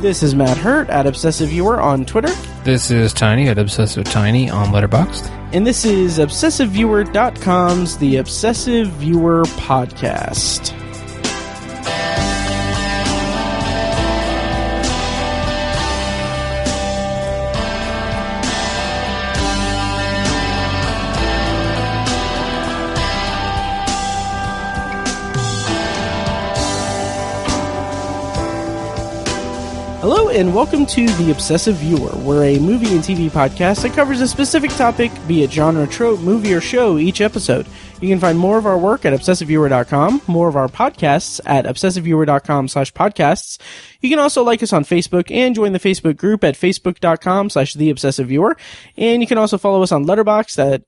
This is Matt Hurt at Obsessive Viewer on Twitter. This is Tiny at Obsessive Tiny on Letterboxd. And this is ObsessiveViewer.com's The Obsessive Viewer Podcast. Hello and welcome to The Obsessive Viewer. We're a movie and TV podcast that covers a specific topic, be it genre, trope, movie, or show, each episode. You can find more of our work at ObsessiveViewer.com, more of our podcasts at ObsessiveViewer.com/podcasts. You can also like us on Facebook and join the Facebook group at Facebook.com/TheObsessiveViewer. And you can also follow us on Letterboxd at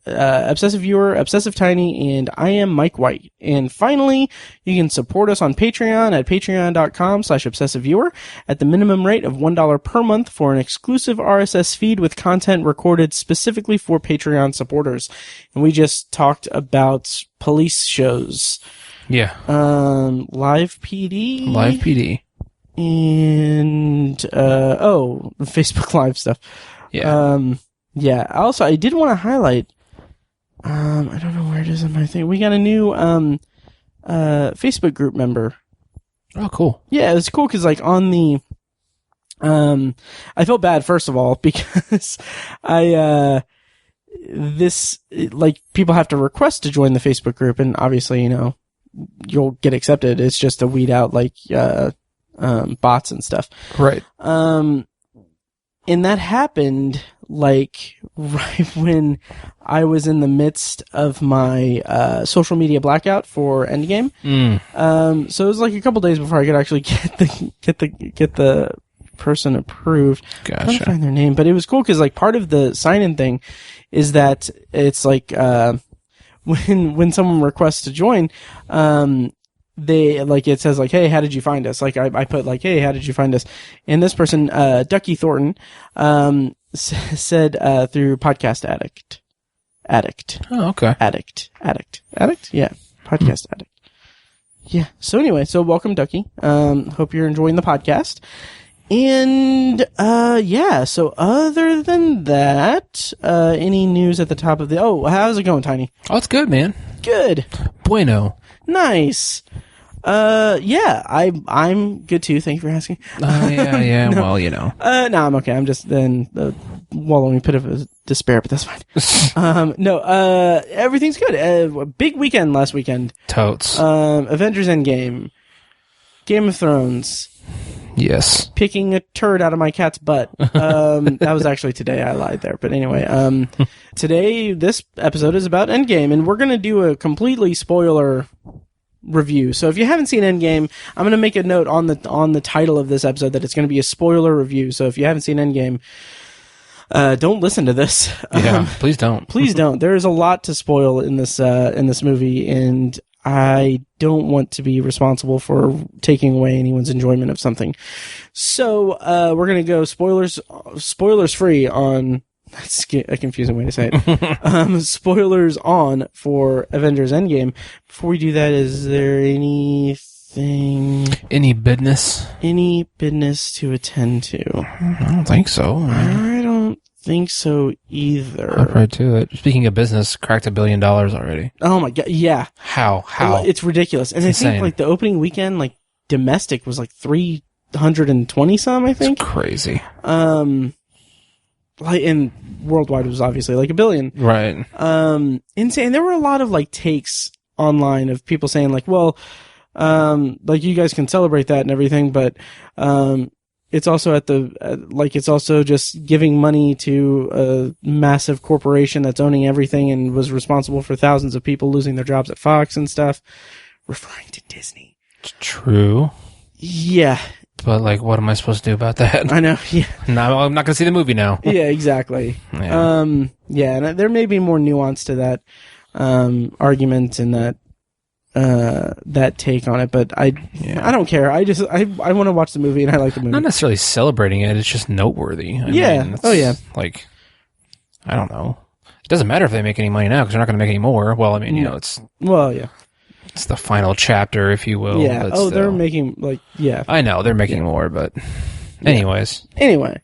Obsessive Viewer, Obsessive Tiny, and I am Mike White. And finally, you can support us on Patreon at Patreon.com/ObsessiveViewer at the minimum rate of $1 per month for an exclusive RSS feed with content recorded specifically for Patreon supporters. And we just talked about police shows. Yeah. Live PD? Live PD. And, Facebook Live stuff. Yeah. Yeah. Also, I did want to highlight, I don't know where it is in my thing. We got a new, Facebook group member. Oh, cool. Yeah, it's cool because, like, on the, I felt bad, first of all, because people have to request to join the Facebook group, and obviously, you know, you'll get accepted. It's just to weed out, like, bots and stuff. Right. And that happened, like, right when I was in the midst of my, social media blackout for Endgame. So it was like a couple days before I could actually get the person approved. Gotcha. I'm trying to find their name, but it was cool because, like, part of the sign-in thing is that it's like, when someone requests to join, they, like, it says, like, hey, how did you find us? Like, I put, like, hey, how did you find us? And this person, Ducky Thornton, said, through Podcast Addict. Oh, okay. Addict? Yeah. Podcast Addict. Yeah. So anyway, welcome, Ducky. Hope you're enjoying the podcast. And, yeah, so other than that, any news at the top of how's it going, Tiny? Oh, it's good, man. Good. Bueno. Nice. Yeah, I'm good too. Thank you for asking. Yeah. No. Well, you know. No, I'm okay. I'm just in the wallowing pit of despair, but that's fine. Everything's good. Big weekend last weekend. Totes. Avengers Endgame. Game of Thrones. Yes. Picking a turd out of my cat's butt. That was actually today. I lied there. But anyway, today, this episode is about Endgame, and we're going to do a completely spoiler review. So if you haven't seen Endgame, I'm going to make a note on the title of this episode that it's going to be a spoiler review. So if you haven't seen Endgame, don't listen to this. Yeah, please don't. Please don't. There is a lot to spoil in this movie, and I don't want to be responsible for taking away anyone's enjoyment of something. So, we're going to go spoilers free on, that's a confusing way to say it. Spoilers on for Avengers Endgame. Before we do that, is there any business to attend to? I don't think so. I don't think so either. I'll right to it. Speaking of business, cracked $1 billion already. Oh my god, yeah. How? It's ridiculous. And it's I think, like, the opening weekend, like, domestic was like 320 some, I think. It's crazy. Like, and worldwide was obviously like $1 billion. Right. Insane. There were a lot of, like, takes online of people saying, like, well, like, you guys can celebrate that and everything, but, it's also it's also just giving money to a massive corporation that's owning everything and was responsible for thousands of people losing their jobs at Fox and stuff, referring to Disney. It's true. Yeah. But, like, what am I supposed to do about that? I know, yeah. No, I'm not going to see the movie now. Yeah, exactly. Yeah. Yeah, and there may be more nuance to that, argument and that take on it, but I don't care. I want to watch the movie and I like the movie. Not necessarily celebrating it, it's just noteworthy. I mean, like, I don't know. It doesn't matter if they make any money now because they're not going to make any more. Well, I mean, you know, it's... Well, yeah. It's the final chapter, if you will. Yeah. They're making, like, yeah. I know, they're making more, but... Anyways. Anyway.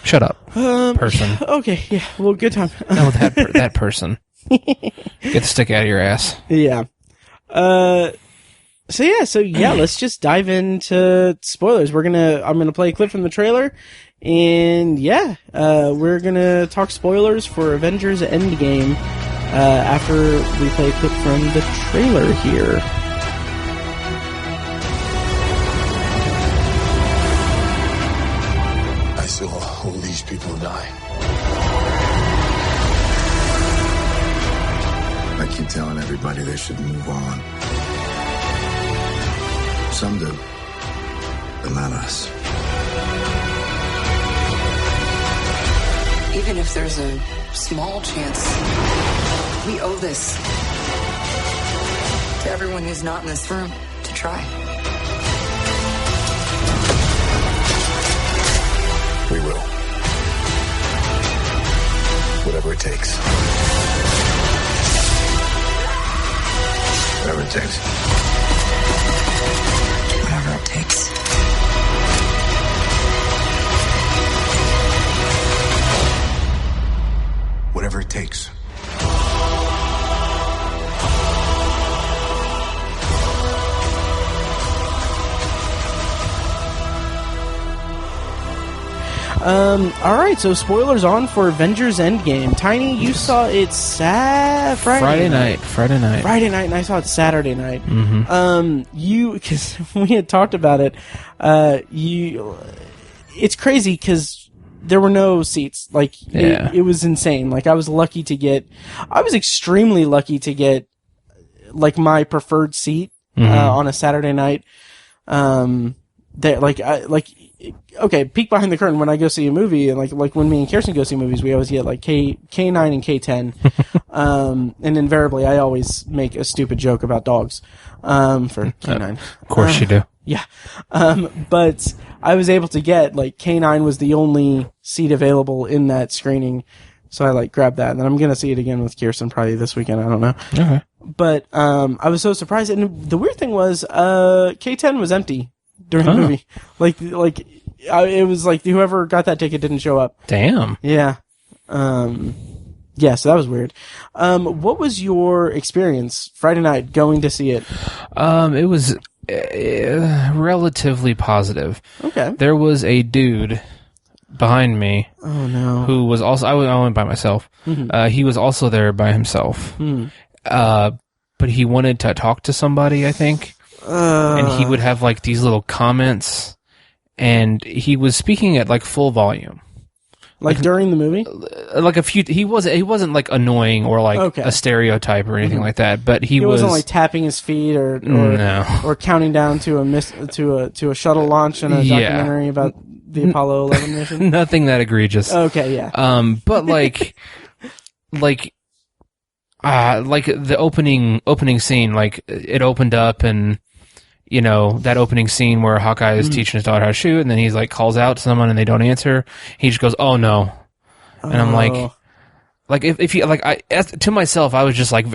Shut up, person. Okay, yeah. Well, good time. No, that person. Get the stick out of your ass. Yeah. So let's just dive into spoilers. I'm gonna play a clip from the trailer, and we're gonna talk spoilers for Avengers Endgame after we play a clip from the trailer here. I saw all these people die. I keep telling everybody they should move on. Some do, but not us. Even if there's a small chance, we owe this to everyone who's not in this room to try. We will. Whatever it takes. Whatever it takes. Whatever it takes. Whatever it takes. Alright, so spoilers on for Avengers Endgame. Tiny, you saw it Friday night. Friday night, and I saw it Saturday night. Mm-hmm. Because we had talked about it, it's crazy because there were no seats. Like, it was insane. Like, I was extremely lucky to get, like, my preferred seat, on a Saturday night. Okay, peek behind the curtain when I go see a movie, and like when me and Kirsten go see movies, we always get like K9 and K10, and invariably I always make a stupid joke about dogs, for K9. Of course you do. Yeah. But I was able to get, like, K9 was the only seat available in that screening, so I, like, grabbed that, and then I'm gonna see it again with Kirsten probably this weekend, I don't know. Okay. But, I was so surprised, and the weird thing was, K10 was empty during the movie. It was like whoever got that ticket didn't show up. Damn. Yeah. So that was weird. What was your experience Friday night going to see it? It was relatively positive. Okay. There was a dude behind me. Oh no. Who was also, I went by myself. Mm-hmm. He was also there by himself. Mm. But he wanted to talk to somebody, I think. And he would have like these little comments, and he was speaking at like full volume. Like during the movie? Like he wasn't like annoying or like a stereotype or anything like that, but he wasn't like tapping his feet or counting down to a shuttle launch in a documentary about the Apollo 11 mission. Nothing that egregious. Okay, yeah. But like the opening scene, like it opened up, and you know, that opening scene where Hawkeye is teaching his daughter how to shoot, and then he's like calls out to someone and they don't answer. He just goes, "Oh no," and I'm like, if you like, to myself, I was like,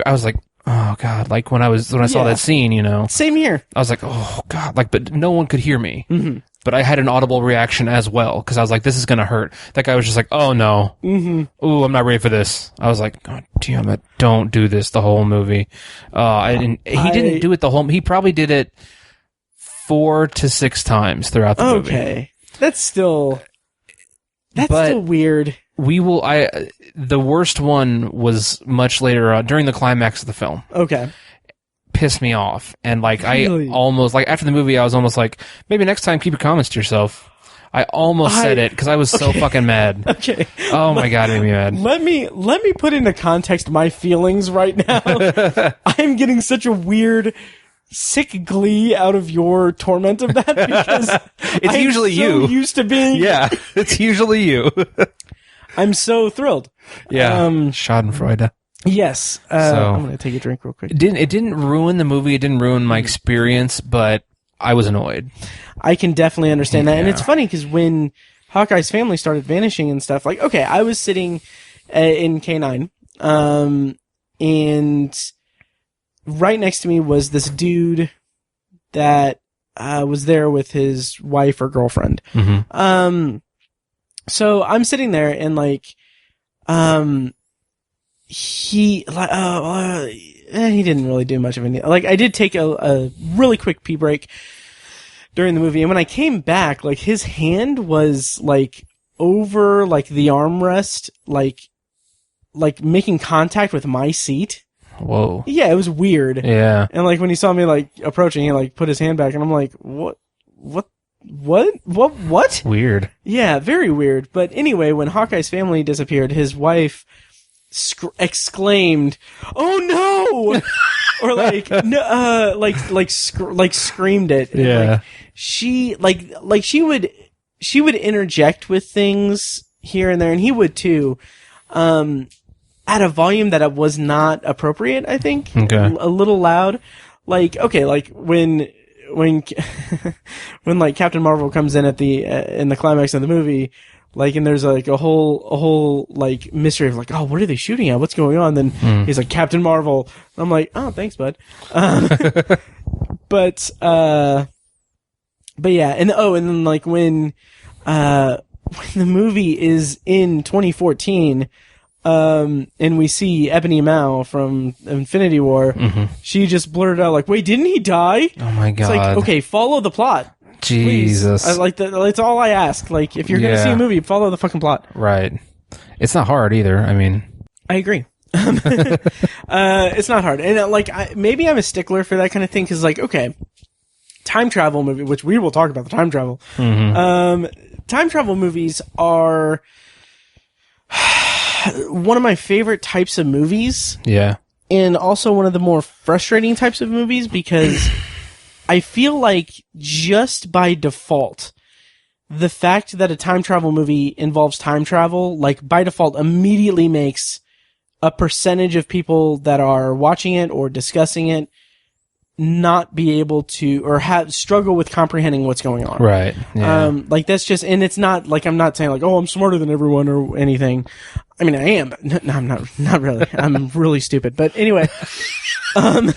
oh god, like when I saw that scene, you know, same here. I was like, oh god, like, but no one could hear me. Mm-hmm. But I had an audible reaction as well, because I was like, this is gonna hurt. That guy was just like, oh no. Mm-hmm. Ooh, I'm not ready for this. I was like, God damn it, don't do this the whole movie. He didn't do it the whole, he probably did it 4 to 6 times throughout the movie. Okay. That's still weird. The worst one was much later on, during the climax of the film. Okay. Pissed me off, and like really? I almost, like, after the movie I was almost like, maybe next time keep your comments to yourself. I almost said it because I was so fucking mad. Okay. Oh my god, it made me mad. Let me put into context my feelings right now. I am getting such a weird, sick glee out of your torment of that, because it's usually you. Used to being. Yeah, it's usually you. I'm so thrilled. Yeah. Schadenfreude. Yes. I'm going to take a drink real quick. It didn't ruin the movie. It didn't ruin my experience, but I was annoyed. I can definitely understand that. And it's funny because when Hawkeye's family started vanishing and stuff, like, okay, I was sitting in K9, and right next to me was this dude that was there with his wife or girlfriend. Mm-hmm. So I'm sitting there and like, he didn't really do much of anything. Like, I did take a really quick pee break during the movie, and when I came back, like, his hand was like over like the armrest, like making contact with my seat. Whoa. Yeah, it was weird. Yeah. And like when he saw me like approaching, he like put his hand back, and I'm like, what? Weird. Yeah, very weird. But anyway, when Hawkeye's family disappeared, his wife exclaimed, "Oh no!" or like no, like screamed it. And, yeah. she would interject with things here and there, and he would too, at a volume that it was not appropriate. I think a little loud. Like, okay, like when like Captain Marvel comes in at the in the climax of the movie, like, and there's like a whole like mystery of like, oh, what are they shooting at? What's going on? Then he's like, Captain Marvel. I'm like, oh, thanks, bud. But yeah, and then like when the movie is in 2014, and we see Ebony Mao from Infinity War, she just blurted out like, wait, didn't he die? Oh my god. It's like, okay, follow the plot. Jesus. I like that. That's all I ask. Like, if you're going to see a movie, follow the fucking plot. Right. It's not hard either. I mean, I agree. It's not hard. And like, maybe I'm a stickler for that kind of thing. Cause like, okay, time travel movie, which we will talk about the time travel. Time travel movies are one of my favorite types of movies. Yeah. And also one of the more frustrating types of movies, because I feel like just by default, the fact that a time travel movie involves time travel, like by default, immediately makes a percentage of people that are watching it or discussing it not be able to, or struggle with comprehending what's going on. Right. Yeah. Like that's just, and it's not like, I'm not saying like, oh, I'm smarter than everyone or anything. I mean, I am, but no, I'm not really. I'm really stupid. But anyway, but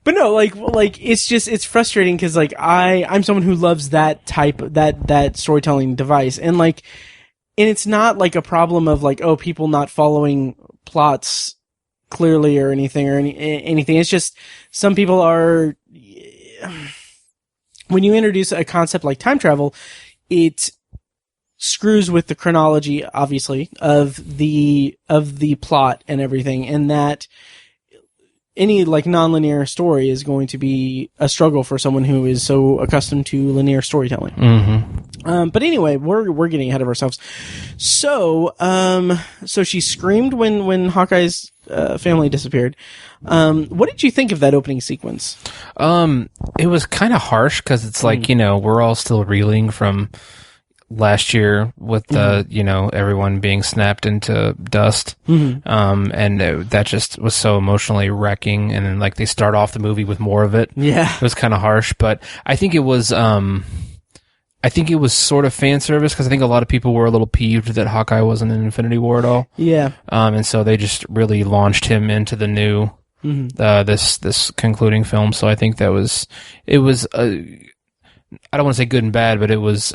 no, like it's just, it's frustrating because like I'm someone who loves that type, that storytelling device. And like, and it's not like a problem of like, oh, people not following plots clearly or anything anything. It's just some people are, when you introduce a concept like time travel, it screws with the chronology, obviously, of the plot and everything, and that any like nonlinear story is going to be a struggle for someone who is so accustomed to linear storytelling. But anyway, we're getting ahead of ourselves. So she screamed when Hawkeye's family disappeared. What did you think of that opening sequence? It was kind of harsh because it's like, we're all still reeling from last year with the, everyone being snapped into dust. And that just was so emotionally wrecking. And then like they start off the movie with more of it. Yeah. It was kind of harsh, but I think it was sort of fan service because I think a lot of people were a little peeved that Hawkeye wasn't in Infinity War at all. Yeah. And so they just really launched him into the new, this concluding film. So I think it was, I don't want to say good and bad, but it was,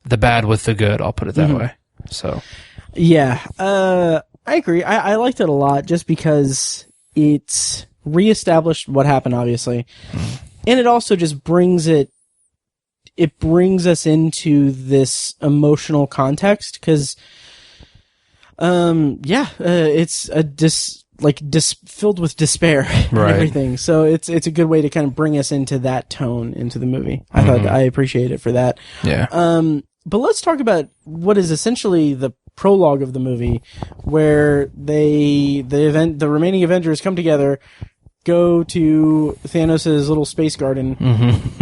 the bad with the good. I'll put it that way. So. Yeah. I agree. I liked it a lot just because it reestablished what happened, obviously. And it also just brings us into this emotional context because, it's filled with despair and everything. So it's a good way to kind of bring us into that tone into the movie. I thought I appreciate it for that. Yeah. But let's talk about what is essentially the prologue of the movie, where the remaining Avengers come together, go to Thanos' little space garden,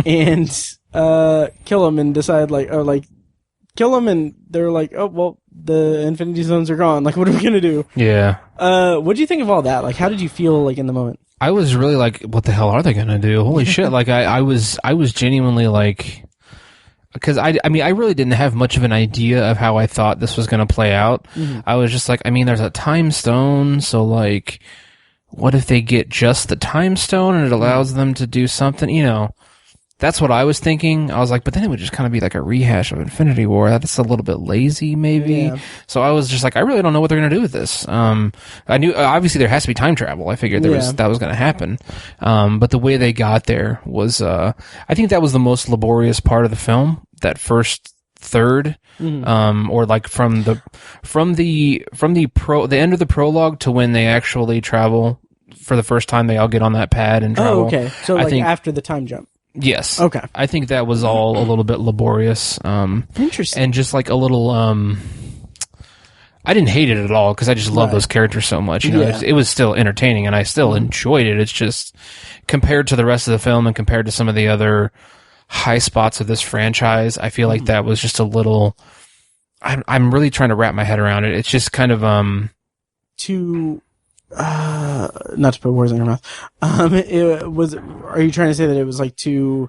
and kill him, and decide kill him, and they're like, oh well, the Infinity Stones are gone. Like, what are we gonna do? Yeah. What do you think of all that? Like, how did you feel like in the moment? I was really like, what the hell are they gonna do? Holy shit! Like, I was genuinely like. Because I really didn't have much of an idea of how I thought this was going to play out. I was just like, there's a time stone, so like, what if they get just the time stone and it allows them to do something? You know, that's what I was thinking. I was like, but then it would just kind of be like a rehash of Infinity War. That's a little bit lazy, maybe. Yeah. So I was just like, I really don't know what they're going to do with this. I knew obviously there has to be time travel. I figured that was going to happen. But the way they got there was, I think that was the most laborious part of the film. That first third, or like from the end of the prologue to when they actually travel for the first time. They all get on that pad and travel. Oh, okay. So like after the time jump. Yes. Okay. I think that was all a little bit laborious. Interesting. And just like a little, I didn't hate it at all because I just love those characters so much. You know, it was still entertaining and I still enjoyed it. It's just compared to the rest of the film and compared to some of the other high spots of this franchise, I feel like that was just a little, I'm really trying to wrap my head around it. It's just kind of, not to put words in your mouth. Are you trying to say that it was like too,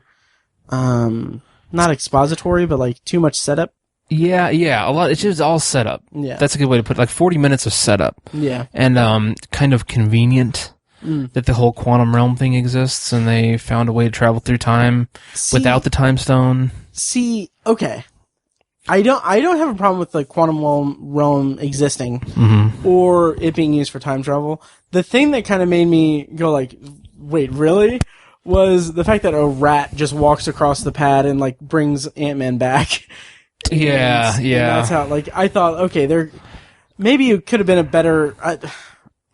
not expository, but like too much setup? Yeah, a lot. It's just all set up. Yeah. That's a good way to put it. Like 40 minutes of setup. Yeah. And, kind of convenient that the whole quantum realm thing exists and they found a way to travel through time without the time stone. See, okay. I don't have a problem with the quantum realm existing or it being used for time travel. The thing that kind of made me go like, wait, really? Was the fact that a rat just walks across the pad and like brings Ant-Man back. Yeah. And that's how, like, I thought, okay, maybe it could have been a better,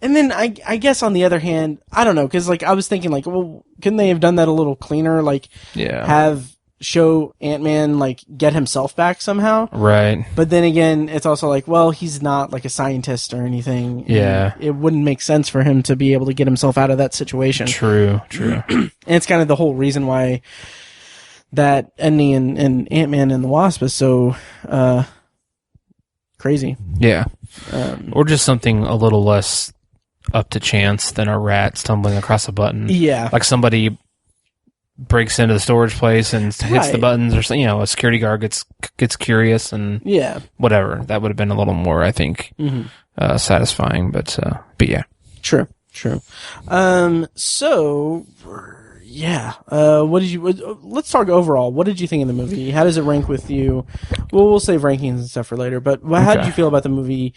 and then I guess on the other hand, I don't know, cause like I was thinking like, well, couldn't they have done that a little cleaner? Like, show Ant-Man like get himself back somehow. Right. But then again, it's also like, well, he's not like a scientist or anything. Yeah. It wouldn't make sense for him to be able to get himself out of that situation. True. And it's kind of the whole reason why that ending in Ant-Man and the Wasp is so, crazy. Yeah. Or just something a little less up to chance than a rat stumbling across a button. Yeah. Like somebody breaks into the storage place and hits the buttons, or something. You know, a security guard gets curious and whatever. That would have been a little more, I think, satisfying. But yeah, true. So yeah, what did you? Let's talk overall. What did you think of the movie? How does it rank with you? Well, we'll save rankings and stuff for later. But how did you feel about the movie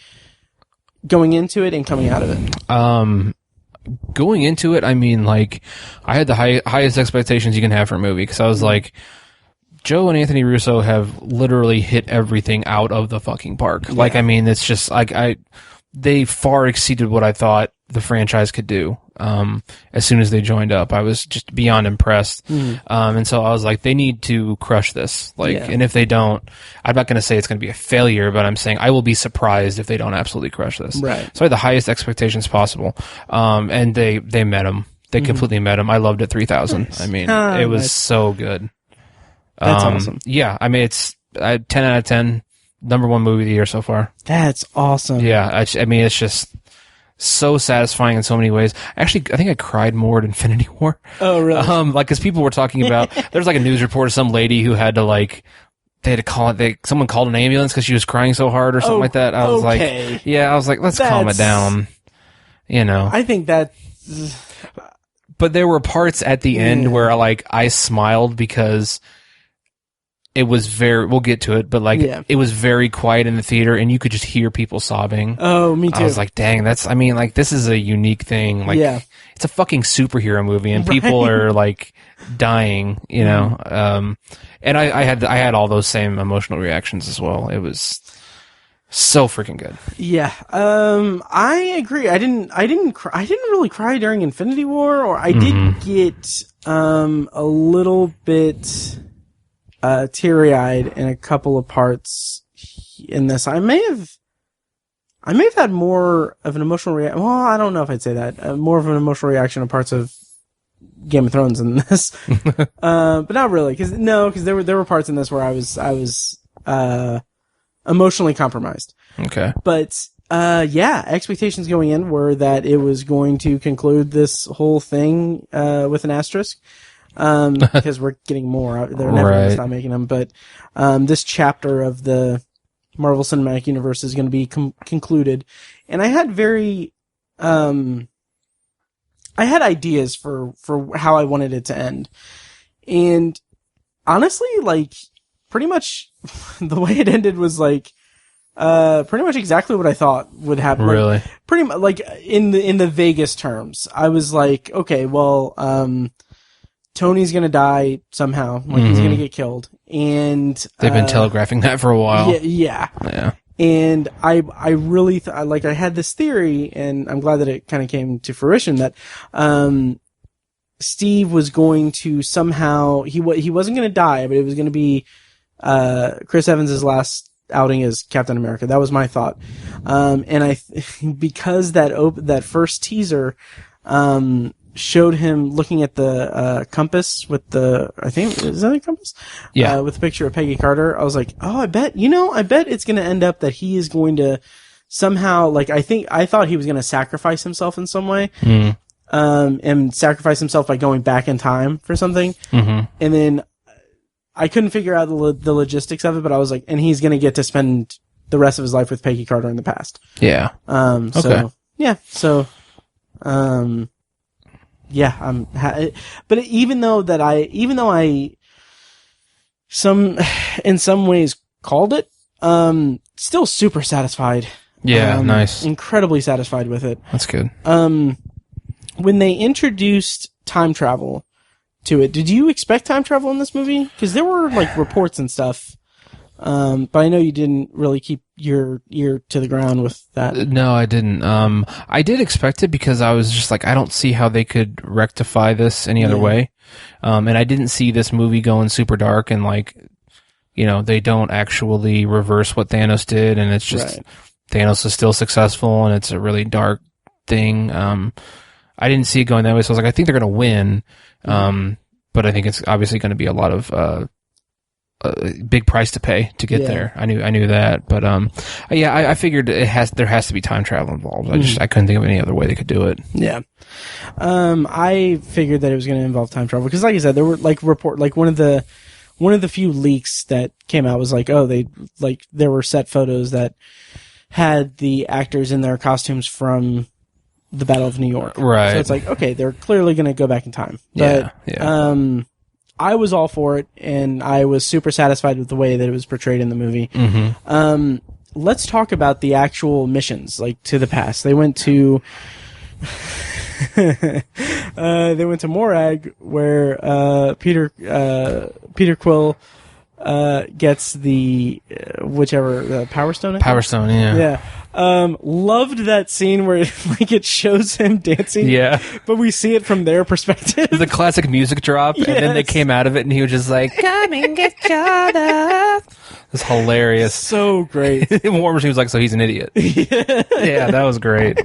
going into it and coming out of it? Going into it, I mean, like, I had the highest expectations you can have for a movie, because I was like, Joe and Anthony Russo have literally hit everything out of the fucking park. Yeah. Like, I mean, it's just, like, they far exceeded what I thought the franchise could do. As soon as they joined up, I was just beyond impressed. And so I was like, they need to crush this. Like, and if they don't, I'm not going to say it's going to be a failure, but I'm saying I will be surprised if they don't absolutely crush this. Right. So I had the highest expectations possible. And they met them. They completely met them. I loved it 3000. Nice. I mean, it was so good. That's awesome. Yeah. I mean, it's 10 out of 10, number one movie of the year so far. That's awesome. Yeah. I mean, it's just so satisfying in so many ways. Actually, I think I cried more at Infinity War. Oh, really? Like, cause people were talking about, there's like a news report of some lady who had to like, they had to call it, someone called an ambulance cause she was crying so hard or something like that. I was like, let's calm it down. You know, I think that, but there were parts at the end where like I smiled because it was we'll get to it, but like, it was very quiet in the theater and you could just hear people sobbing. Oh, me too. I was like, dang, this is a unique thing. Like, it's a fucking superhero movie and people are like dying, you know? And I had all those same emotional reactions as well. It was so freaking good. Yeah. I agree. I didn't really cry during Infinity War, or I did get, a little bit, teary-eyed in a couple of parts in this. I may have had more of an emotional reaction. Well, I don't know if I'd say that. More of an emotional reaction to parts of Game of Thrones in this. But not really, because there were parts in this where I was emotionally compromised. Okay. But expectations going in were that it was going to conclude this whole thing with an asterisk. Because we're getting more. They're never going to stop making them. But this chapter of the Marvel Cinematic Universe is going to be concluded. And I had very I had ideas for how I wanted it to end. And honestly, like, pretty much the way it ended was like, pretty much exactly what I thought would happen. Really? Like, pretty much, like, in the vaguest terms. I was like, okay, well, Tony's gonna die somehow. Like, he's gonna get killed. And they've been telegraphing that for a while. Yeah. Yeah. And I really, I had this theory, and I'm glad that it kind of came to fruition, that, Steve was going to somehow, he wasn't going to die, but it was going to be, Chris Evans' last outing as Captain America. That was my thought. And because that first teaser, showed him looking at the, compass with I think, is that a compass? Yeah. With the picture of Peggy Carter. I was like, oh, I bet it's going to end up that he is going to somehow, like, I thought he was going to sacrifice himself in some way. And sacrifice himself by going back in time for something. And then I couldn't figure out the logistics of it, but I was like, and he's going to get to spend the rest of his life with Peggy Carter in the past. Yeah. Okay. But even though I in some ways called it, still super satisfied. Yeah, nice. Incredibly satisfied with it. That's good. When they introduced time travel to it, did you expect time travel in this movie? Because there were, like, reports and stuff. But I know you didn't really keep your ear to the ground with that. No, I didn't. I did expect it because I was just like, I don't see how they could rectify this any other way. And I didn't see this movie going super dark and, like, you know, they don't actually reverse what Thanos did, and it's just Thanos is still successful, and it's a really dark thing. I didn't see it going that way, so I was like, I think they're going to win. But I think it's obviously going to be a lot of big price to pay to get there. I knew that, but I figured there has to be time travel involved. I couldn't think of any other way they could do it. Yeah. I figured that it was going to involve time travel because, like I said, there were one of the few leaks that came out was like, there were set photos that had the actors in their costumes from the Battle of New York. Right. So it's like, okay, they're clearly going to go back in time. But, I was all for it, and I was super satisfied with the way that it was portrayed in the movie. Let's talk about the actual missions, like, to the past. They went to Morag, where Peter Quill gets the whichever Power Stone. Power Stone, yeah. Yeah. Loved that scene where it shows him dancing. Yeah. But we see it from their perspective. The classic music drop, and then they came out of it, and he was just like, "Come and get caught up." It's hilarious. So great. War Machine was like, "So he's an idiot." Yeah, that was great.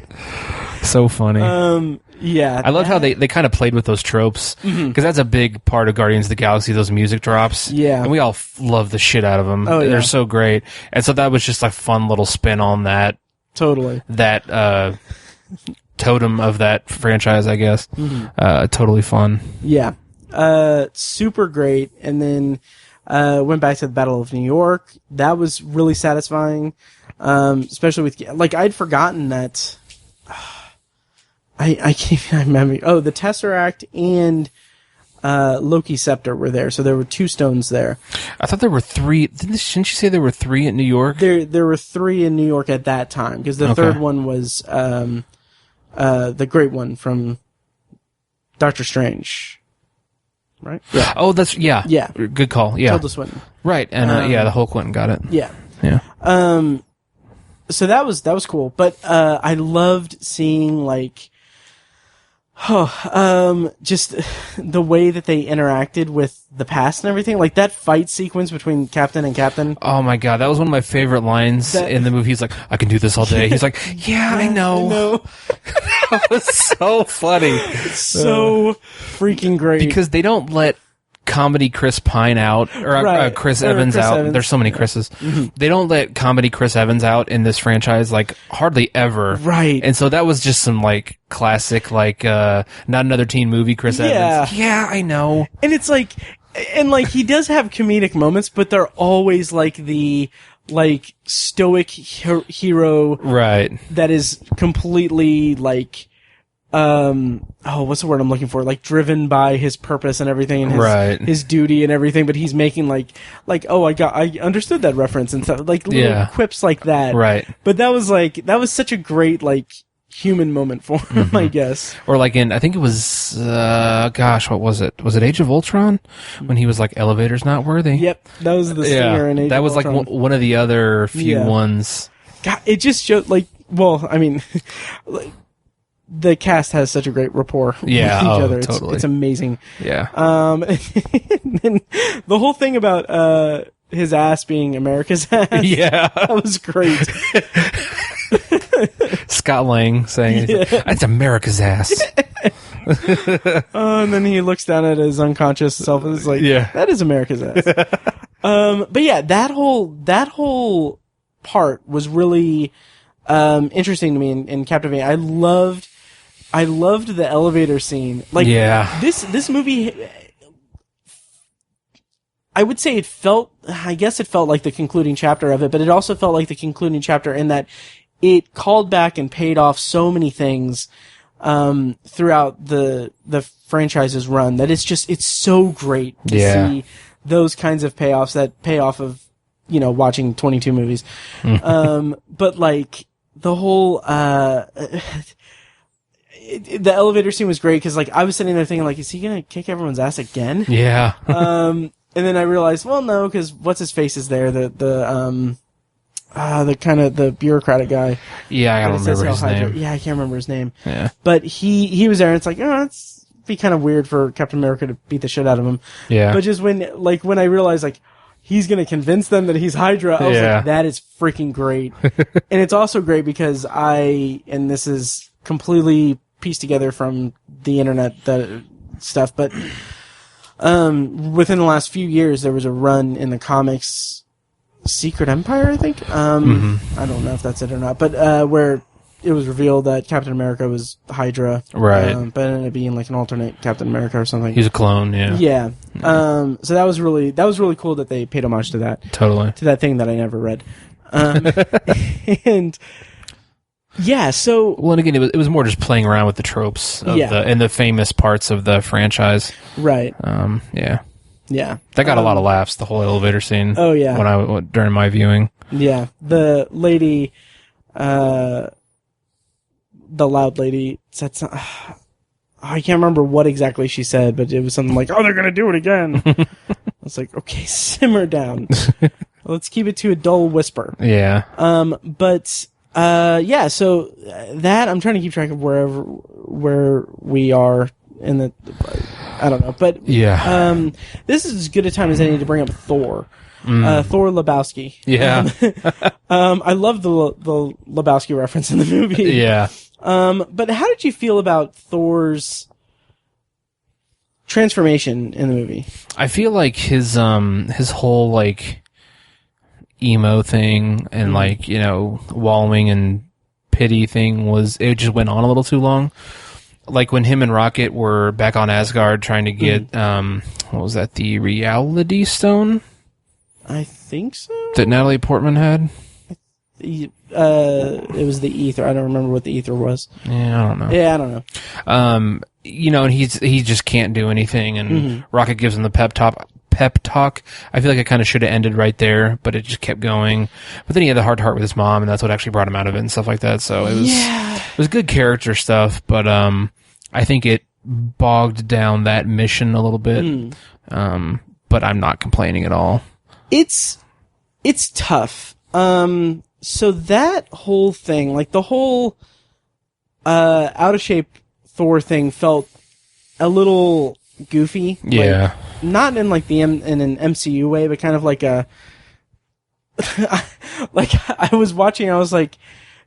So funny. Yeah. I loved how they kind of played with those tropes, because that's a big part of Guardians of the Galaxy, those music drops. Yeah. And we all love the shit out of them. Oh, yeah. They're so great. And so that was just a fun little spin on that. Totally. That totem of that franchise, I guess. Totally fun. Yeah. Super great. And then went back to the Battle of New York. That was really satisfying. Especially with, like, I'd forgotten that... I can't remember. Oh, the Tesseract and Loki's Scepter were there, so there were 2 stones there. I thought there were 3. Shouldn't you say there were 3 in New York? There were 3 in New York at that time, because the third one was the great one from Doctor Strange. Right? Yeah. Oh, yeah. Good call. Yeah. Tilda Swinton. Right, and the Hulk went and got it. Yeah. Yeah. So that was cool, but I loved seeing, like, just the way that they interacted with the past and everything. Like, that fight sequence between Captain and Captain. Oh my god, that was one of my favorite lines in the movie. He's like, "I can do this all day." He's like, "Yeah, I know." That was so funny. So freaking great. Because they don't let comedy Chris Pine out, or Chris Evans out. There's so many Chris's. They don't let comedy Chris Evans out in this franchise, like, hardly ever. Right. And so that was just some, like, classic, like, not another teen movie Chris Evans. Yeah, I know. And it's like, he does have comedic moments, but they're always like the, like, stoic hero. Right. That is completely, like, what's the word I'm looking for? Like driven by his purpose and everything, and his duty and everything. But he's making I understood that reference and stuff, like little quips like that. Right. But that was such a great human moment for him, I guess. Or I think it was, what was it? Was it Age of Ultron? When he was like, elevator's not worthy? Yep. That was the stinger in Age that of was Ultron. One of the other few ones. God, it just showed, the cast has such a great rapport with each other. Totally. It's amazing. Yeah. And then the whole thing about his ass being America's ass. Yeah. That was great. Scott Lang saying, "That's America's ass." And then he looks down at his unconscious self and is like, that is America's ass. But yeah, that whole part was really interesting to me and captivating. I loved the elevator scene. This movie, I would say it felt like the concluding chapter of it, but it also felt like the concluding chapter in that it called back and paid off so many things throughout the franchise's run that it's so great to see those kinds of payoffs, that payoff of watching 22 movies. But the whole the elevator scene was great because I was sitting there thinking is he gonna kick everyone's ass again? Yeah. And then I realized, well, no, because what's his face is there, the kind of the bureaucratic guy. Yeah, I don't remember his name. Yeah, I can't remember his name. Yeah. But he was there, and it's it's be kind of weird for Captain America to beat the shit out of him. Yeah. But just when I realized he's gonna convince them that he's Hydra, I was like, that is freaking great. And it's also great because and this is completely pieced together from the internet stuff, but within the last few years there was a run in the comics, Secret Empire, I think. I don't know if that's it or not, but where it was revealed that Captain America was Hydra, right? But it ended up being an alternate Captain America or something. He's a clone, yeah. Yeah. So that was really cool that they paid homage to that. Totally. To that thing that I never read. And yeah, so and again, it was more just playing around with the tropes of the famous parts of the franchise, right? Yeah. That got a lot of laughs. The whole elevator scene. Oh yeah. During my viewing. Yeah, the lady, the loud lady said something. I can't remember what exactly she said, but it was something like, "Oh, they're gonna do it again." I was like, "Okay, simmer down. Let's keep it to a dull whisper." Yeah. So that I'm trying to keep track of where we are in the. I don't know, but this is as good a time as any to bring up Thor. Thor Lebowski. Yeah. I love the Lebowski reference in the movie. Yeah. But how did you feel about Thor's transformation in the movie? I feel like his whole emo thing and wallowing in pity thing it just went on a little too long. When him and Rocket were back on Asgard trying to get what was that, the Reality Stone? I think so. That Natalie Portman had? It was the ether. I don't remember what the ether was. Yeah, I don't know. Yeah, I don't know. And he just can't do anything, and Rocket gives him the pep talk. I feel like it kind of should have ended right there, but it just kept going. But then he had the heart-to-heart with his mom, and that's what actually brought him out of it and stuff like that. So it was good character stuff, but I think it bogged down that mission a little bit. But I'm not complaining at all. It's tough. So that whole thing, the whole out of shape Thor thing, felt a little goofy. Yeah. Not in in an MCU way, but kind of I was watching, I was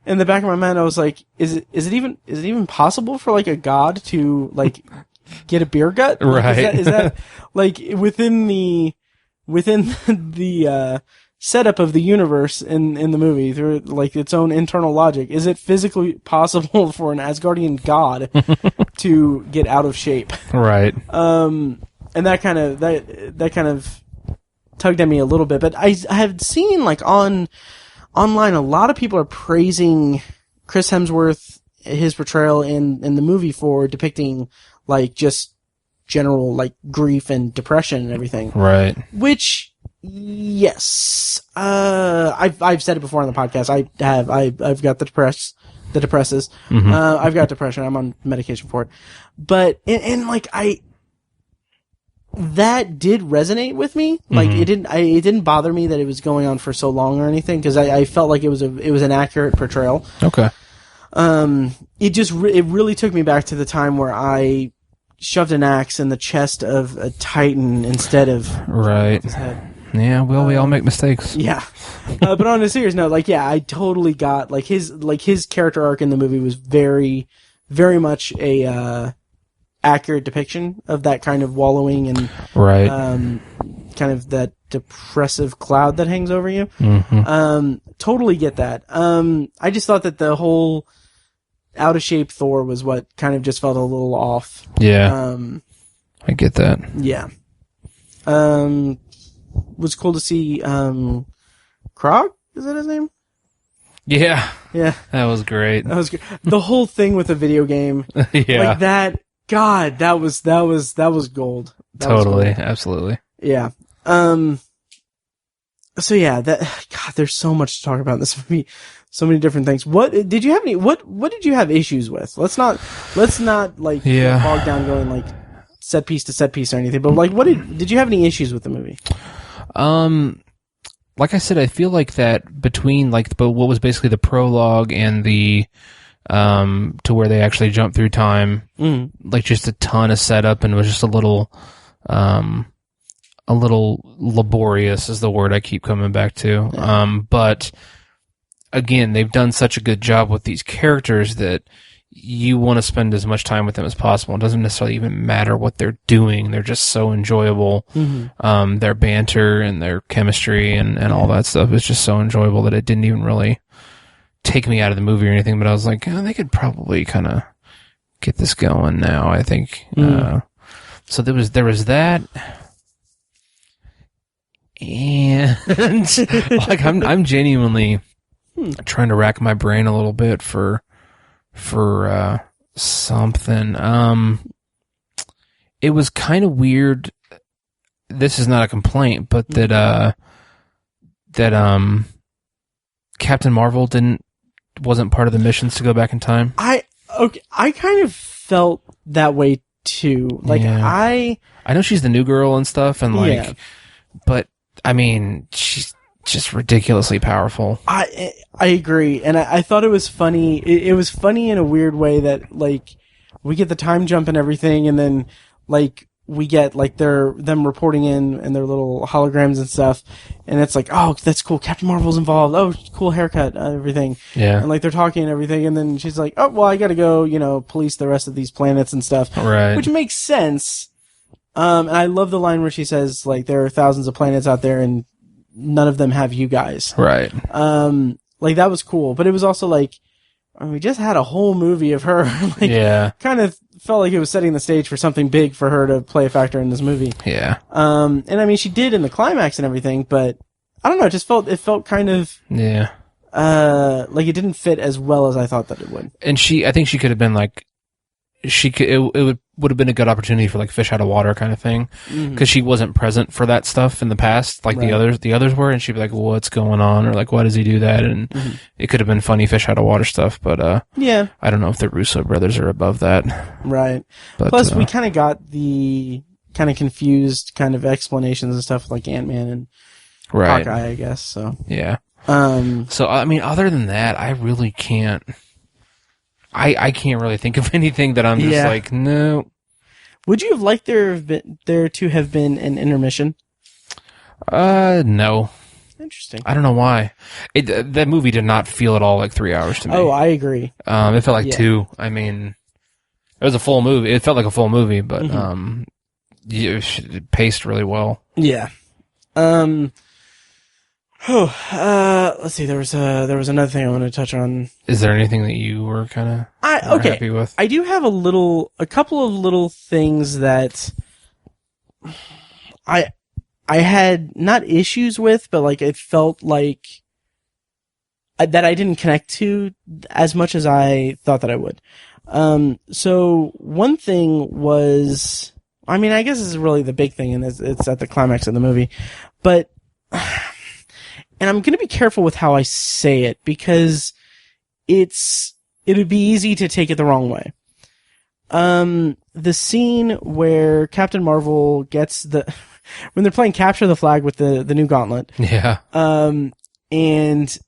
in the back of my mind, I was like, is it even possible for a god to get a beer gut? Right. Is that within the setup of the universe in the movie through its own internal logic? Is it physically possible for an Asgardian god to get out of shape? Right. And that kind of tugged at me a little bit, but I have seen online a lot of people are praising Chris Hemsworth his portrayal in the movie for depicting like just general like grief and depression and everything. Right. Which, yes, I've said it before on the podcast. I've got the depresses. Mm-hmm. I've got depression. I'm on medication for it. But and like that did resonate with me. Like it didn't bother me that it was going on for so long or anything, because I felt like it was an accurate portrayal. Okay. It really took me back to the time where I shoved an axe in the chest of a Titan instead of right. his head. Yeah, well, we all make mistakes. Yeah. But on a serious note, like, yeah, I totally got, like, his character arc in the movie was very, very much a, accurate depiction of that kind of wallowing and, right. kind of that depressive cloud that hangs over you. Mm-hmm. Totally get that. I just thought that the whole out of shape Thor was what kind of just felt a little off. Yeah. I get that. Yeah. Was cool to see, Krog? Is that his name? Yeah. Yeah. That was great. That was good. The whole thing with the video game. Yeah. Like that. God, that was gold. That totally. was gold. Absolutely. Yeah. So yeah, God, there's so much to talk about in this movie. So many different things. What did you have issues with? Let's not like bog down going like set piece to set piece or anything, but like did you have any issues with the movie? Like I said, I feel like that between like what was basically the prologue and the to where they actually jump through time, like just a ton of setup, and it was just a little laborious is the word I keep coming back to. Yeah. But again, they've done such a good job with these characters that you want to spend as much time with them as possible. It doesn't necessarily even matter what they're doing. They're just so enjoyable. Mm-hmm. Their banter and their chemistry and all that stuff is just so enjoyable that it didn't even really take me out of the movie or anything. But I was like, they could probably kind of get this going now, I think. So there was that. And like I'm genuinely trying to rack my brain a little bit for something. It was kind of weird. This is not a complaint, but that Captain Marvel wasn't part of the missions to go back in time. I kind of felt that way too. Like I know she's the new girl and stuff, and like, but I mean, she's just ridiculously powerful. I agree, and I thought it was funny. It was funny in a weird way that like we get the time jump and everything, and then like we get like them reporting in and their little holograms and stuff, and it's like, oh, that's cool. Captain Marvel's involved. Oh, cool haircut, everything. Yeah, and like they're talking and everything, and then she's like, oh, well, I got to go, police the rest of these planets and stuff. Right, which makes sense. And I love the line where she says like there are thousands of planets out there and none of them have you guys. Right. Like that was cool, but it was also like, we just had a whole movie of her. Like, kind of felt like it was setting the stage for something big for her to play a factor in this movie. Yeah. And I mean, she did in the climax and everything, but I don't know, it felt kind of, like it didn't fit as well as I thought that it would. And I think she could have been like, it would have been a good opportunity for like fish out of water kind of thing, because she wasn't present for that stuff in the past, like the others were, and she'd be like, what's going on, or like, why does he do that? And it could have been funny fish out of water stuff, but I don't know if the Russo brothers are above that. Right. But, plus we kind of got the kind of confused kind of explanations and stuff like Ant-Man and Hawkeye, I guess. So yeah. So I mean, other than that, I really can't. I can't really think of anything that I'm just like, no. Would you have liked there to have been an intermission? No. Interesting. I don't know why. That movie did not feel at all like 3 hours to me. Oh, I agree. It felt like 2. I mean, it was a full movie. It felt like a full movie, but it paced really well. Yeah. Let's see. There was another thing I wanted to touch on. Is there anything that you were kind of happy with? I do have a couple of little things that I had not issues with, but like it felt like that I didn't connect to as much as I thought that I would. So one thing was, I mean, I guess this is really the big thing, and it's at the climax of the movie, but, and I'm going to be careful with how I say it because it would be easy to take it the wrong way. The scene where Captain Marvel gets when they're playing capture the flag with the new gauntlet. Yeah. And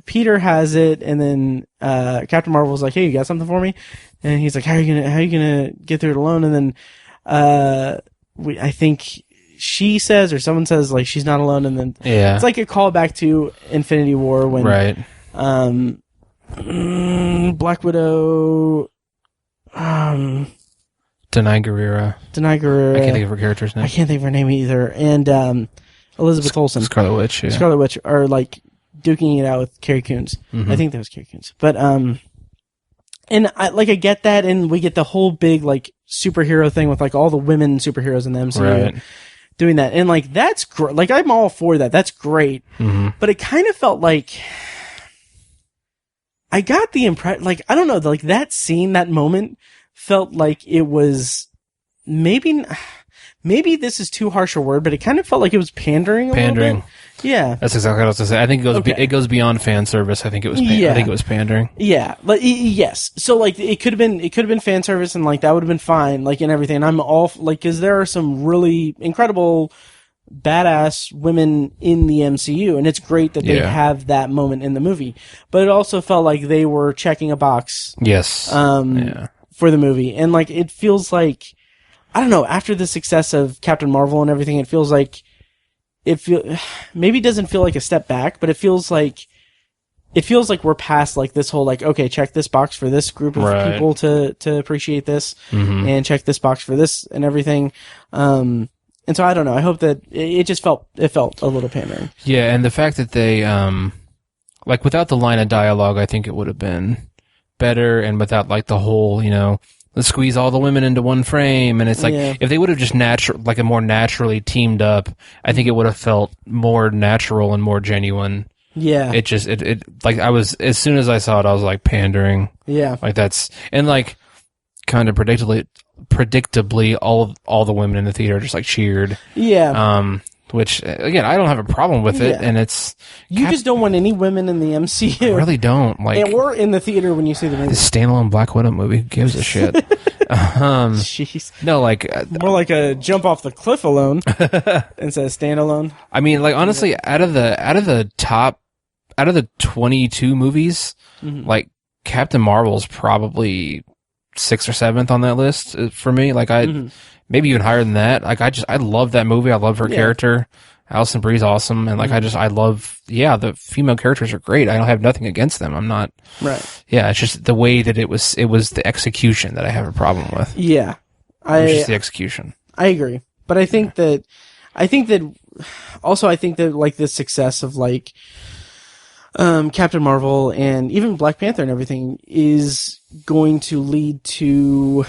Peter has it, and then Captain Marvel's like, "Hey, you got something for me?" And he's like, "How are you gonna get through it alone?" And then I think she says, or someone says, like, she's not alone, and then it's like a callback to Infinity War when Black Widow, Denai Guerrera. I can't think of her character's name. I can't think of her name either. And Elizabeth Olsen, Scarlet Witch. Yeah. Scarlet Witch are like duking it out with Carrie Coons. Mm-hmm. I think that was Carrie Coons. But and I get that, and we get the whole big like superhero thing with like all the women superheroes in the MCU doing that, and like that's great. Like I'm all for that. That's great. Mm-hmm. But it kind of felt like I got the impression, like I don't know, like that scene, that moment felt like it was maybe this is too harsh a word, but it kind of felt like it was pandering a little bit. Yeah. That's exactly what I was going to say. I think it goes beyond fan service. I think it was I think it was pandering. Yeah. Like yes. So like it could have been fan service, and like that would have been fine, like, and everything. And I'm all like, cuz there are some really incredible badass women in the MCU, and it's great that they have that moment in the movie. But it also felt like they were checking a box. Yes. For the movie. And like it feels like, I don't know, after the success of Captain Marvel and everything, it feels like maybe it doesn't feel like a step back, but it feels like we're past like this whole like, okay, check this box for this group of people to appreciate this, and check this box for this and everything. And so I don't know. I hope that it felt a little pandering. Yeah, and the fact that they like without the line of dialogue, I think it would have been better, and without like the whole, let's squeeze all the women into one frame, and it's like if they would have just more naturally teamed up, I think it would have felt more natural and more genuine. Yeah. It just like I was, as soon as I saw it, I was like pandering. Yeah. Like that's, and like kind of predictably all the women in the theater just like cheered. Yeah. Which, again, I don't have a problem with it, and it's... You just don't want any women in the MCU. I really don't. Or in the theater when you see the movie. The standalone Black Widow movie, who gives a shit? Jeez. No, like... more like a jump off the cliff alone instead of standalone. I mean, like, honestly, out of the 22 movies, like, Captain Marvel's probably 6th or 7th on that list for me. Like, maybe even higher than that. Like, I love that movie. I love her character. Alison Brie's awesome. And like, I love, the female characters are great. I don't have nothing against them. I'm not. Right. Yeah. It's just the way that it was the execution that I have a problem with. Yeah. It's just the execution. I agree. But I think that like the success of like, Captain Marvel and even Black Panther and everything is going to lead to,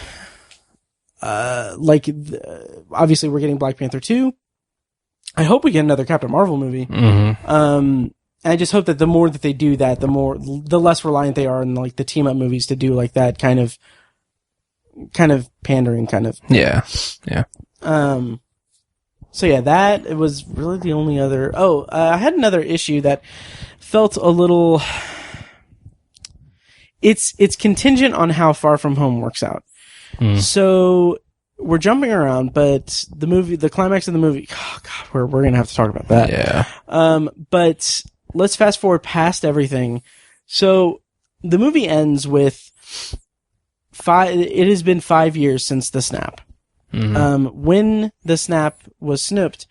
obviously we're getting Black Panther 2. I hope we get another Captain Marvel movie. I just hope that the more that they do that, the less reliant they are on like the team up movies to do like that kind of pandering kind of. Yeah. Yeah. So yeah, that was really the only other, I had another issue that felt a little, it's contingent on how Far From Home works out. So we're jumping around, but the climax of the movie, oh God, we're going to have to talk about that. Yeah. But let's fast forward past everything. So the movie ends with it has been 5 years since the snap. When the snap was snooped,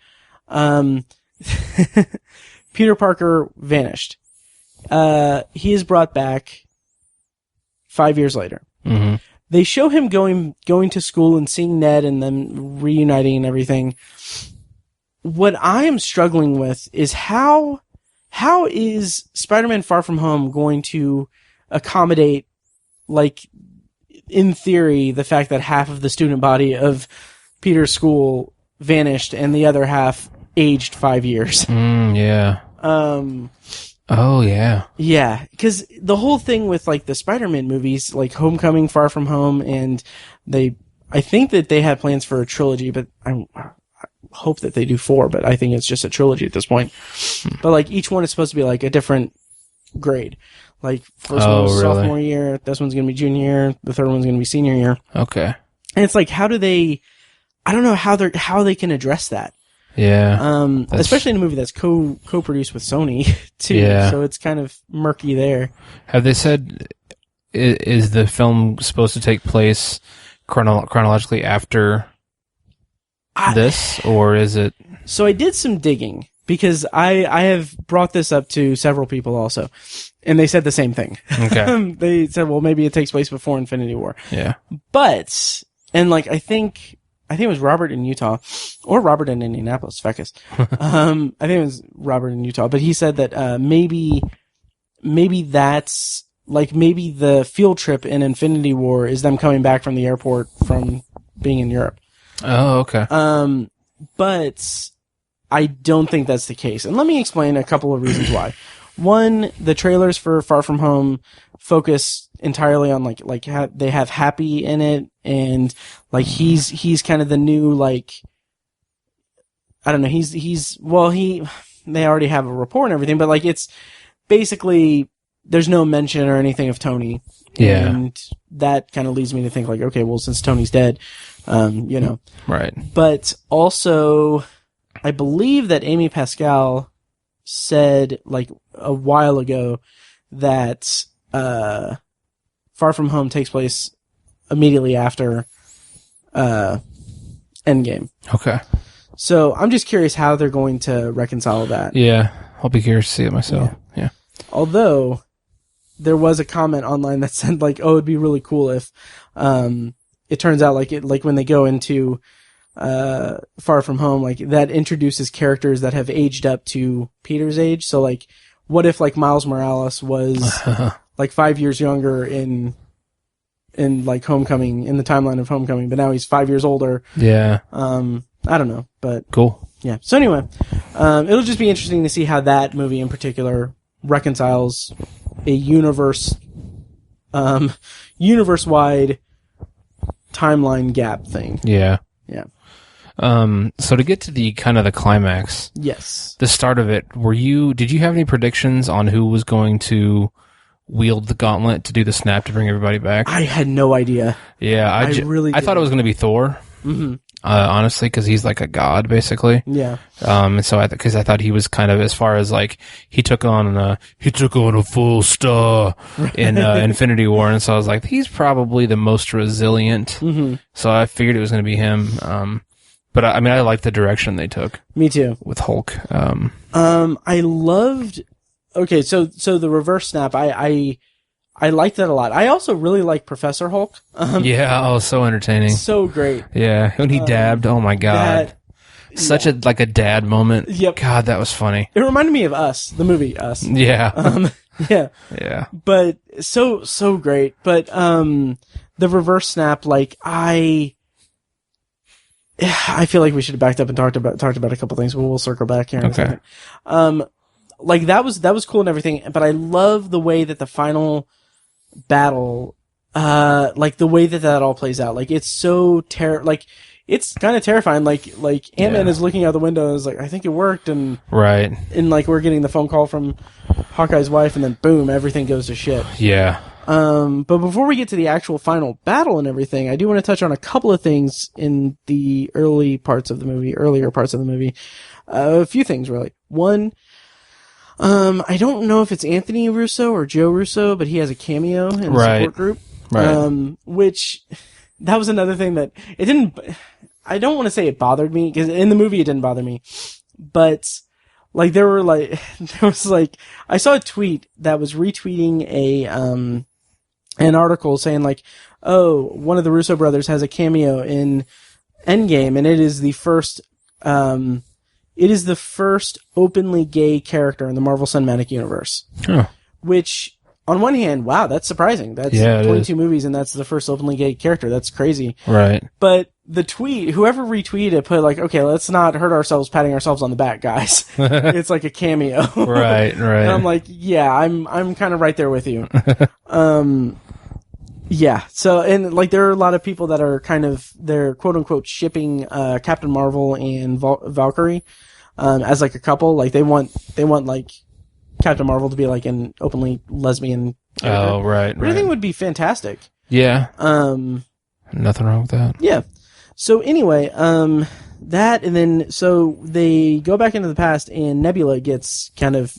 Peter Parker vanished. He is brought back 5 years later. They show him going to school and seeing Ned and them reuniting and everything. What I am struggling with is how is Spider-Man Far From Home going to accommodate, like, in theory, the fact that half of the student body of Peter's school vanished and the other half aged 5 years. Yeah. Oh, yeah. Yeah, because the whole thing with, like, the Spider-Man movies, like Homecoming, Far From Home, and I think that they had plans for a trilogy, but I hope that they do 4, but I think it's just a trilogy at this point. But, like, each one is supposed to be, like, a different grade. Like, first one was sophomore year, this one's going to be junior year, the third one's going to be senior year. Okay. And it's like, I don't know how they can address that. Yeah. Especially in a movie that's co-produced with Sony, too. Yeah. So it's kind of murky there. Have they said, is the film supposed to take place chronologically after this, or is it? So I did some digging, because I have brought this up to several people also, and they said the same thing. Okay. They said, well, maybe it takes place before Infinity War. Yeah. But, and like, I think it was Robert in Utah, or Robert in Indianapolis, Feckus. I think it was Robert in Utah, but he said that, maybe that's, like, maybe the field trip in Infinity War is them coming back from the airport from being in Europe. Oh, okay. But I don't think that's the case. And let me explain a couple of reasons why. One, the trailers for Far From Home focus entirely on they have Happy in it, and like he's kind of the new, like, I don't know, they already have a rapport and everything, but like it's basically there's no mention or anything of Tony. Yeah. And that kind of leads me to think, like, okay, well, since Tony's dead, you know. Right. But also, I believe that Amy Pascal said, like, a while ago that Far From Home takes place immediately after Endgame. Okay. So I'm just curious how they're going to reconcile that. Yeah. I'll be curious to see it myself. Yeah. Although, there was a comment online that said, like, oh, it'd be really cool if it turns out like when they go into Far From Home, like, that introduces characters that have aged up to Peter's age. So, like, what if, like, Miles Morales was like 5 years younger in like Homecoming, in the timeline of Homecoming, but now he's 5 years older. Yeah. I don't know, but cool. Yeah. So anyway, it'll just be interesting to see how that movie in particular reconciles a universe-wide timeline gap thing. Yeah. Yeah. So to get to the kind of the climax, yes, the start of it, did you have any predictions on who was going to wield the gauntlet to do the snap to bring everybody back? I had no idea. Yeah, I thought it was going to be Thor. Mm-hmm. Honestly, because he's like a god, basically. Yeah. And so because I thought he was kind of, as far as like, he took on a full star in Infinity War, and so I was like, he's probably the most resilient. Mm-hmm. So I figured it was going to be him. But I mean, I liked the direction they took. Me too. With Hulk. I loved. Okay, so the reverse snap, I liked that a lot. I also really like Professor Hulk. Yeah, so entertaining. So great. Yeah, when he dabbed, oh my god. Such a dad moment. Yep. God, that was funny. It reminded me of Us, the movie Us. Yeah. Yeah. Yeah. But so great. But the reverse snap, like, I feel like we should have backed up and talked about a couple things, but we'll circle back here in a second. Like, that was cool and everything, but I love the way that the final battle, like, the way that all plays out. Like, it's so it's kind of terrifying. Like Ant-Man is looking out the window and is like, I think it worked, and right. And like, we're getting the phone call from Hawkeye's wife, and then boom, everything goes to shit. Yeah. But before we get to the actual final battle and everything, I do want to touch on a couple of things in the earlier parts of the movie. A few things, really. One, I don't know if it's Anthony Russo or Joe Russo, but he has a cameo in the support group. Right. Which, that was another thing that it didn't, I don't want to say it bothered me, because in the movie it didn't bother me, but like, there was like, I saw a tweet that was retweeting an article saying, like, oh, one of the Russo brothers has a cameo in Endgame, and it is the first openly gay character in the Marvel Cinematic Universe. Huh. Which, on one hand, wow, that's surprising. That's 22 movies, and that's the first openly gay character. That's crazy. Right. But the tweet, whoever retweeted it, put like, okay, let's not hurt ourselves patting ourselves on the back, guys. It's like a cameo. Right. And I'm like, yeah, I'm kind of right there with you. Yeah. So, and like, there are a lot of people that are they're quote unquote shipping Captain Marvel and Valkyrie as like a couple. Like, they want like Captain Marvel to be like an openly lesbian character. Oh, right. Which I think would be fantastic. Yeah. Nothing wrong with that. Yeah. So anyway, that, and then so they go back into the past, and Nebula gets kind of,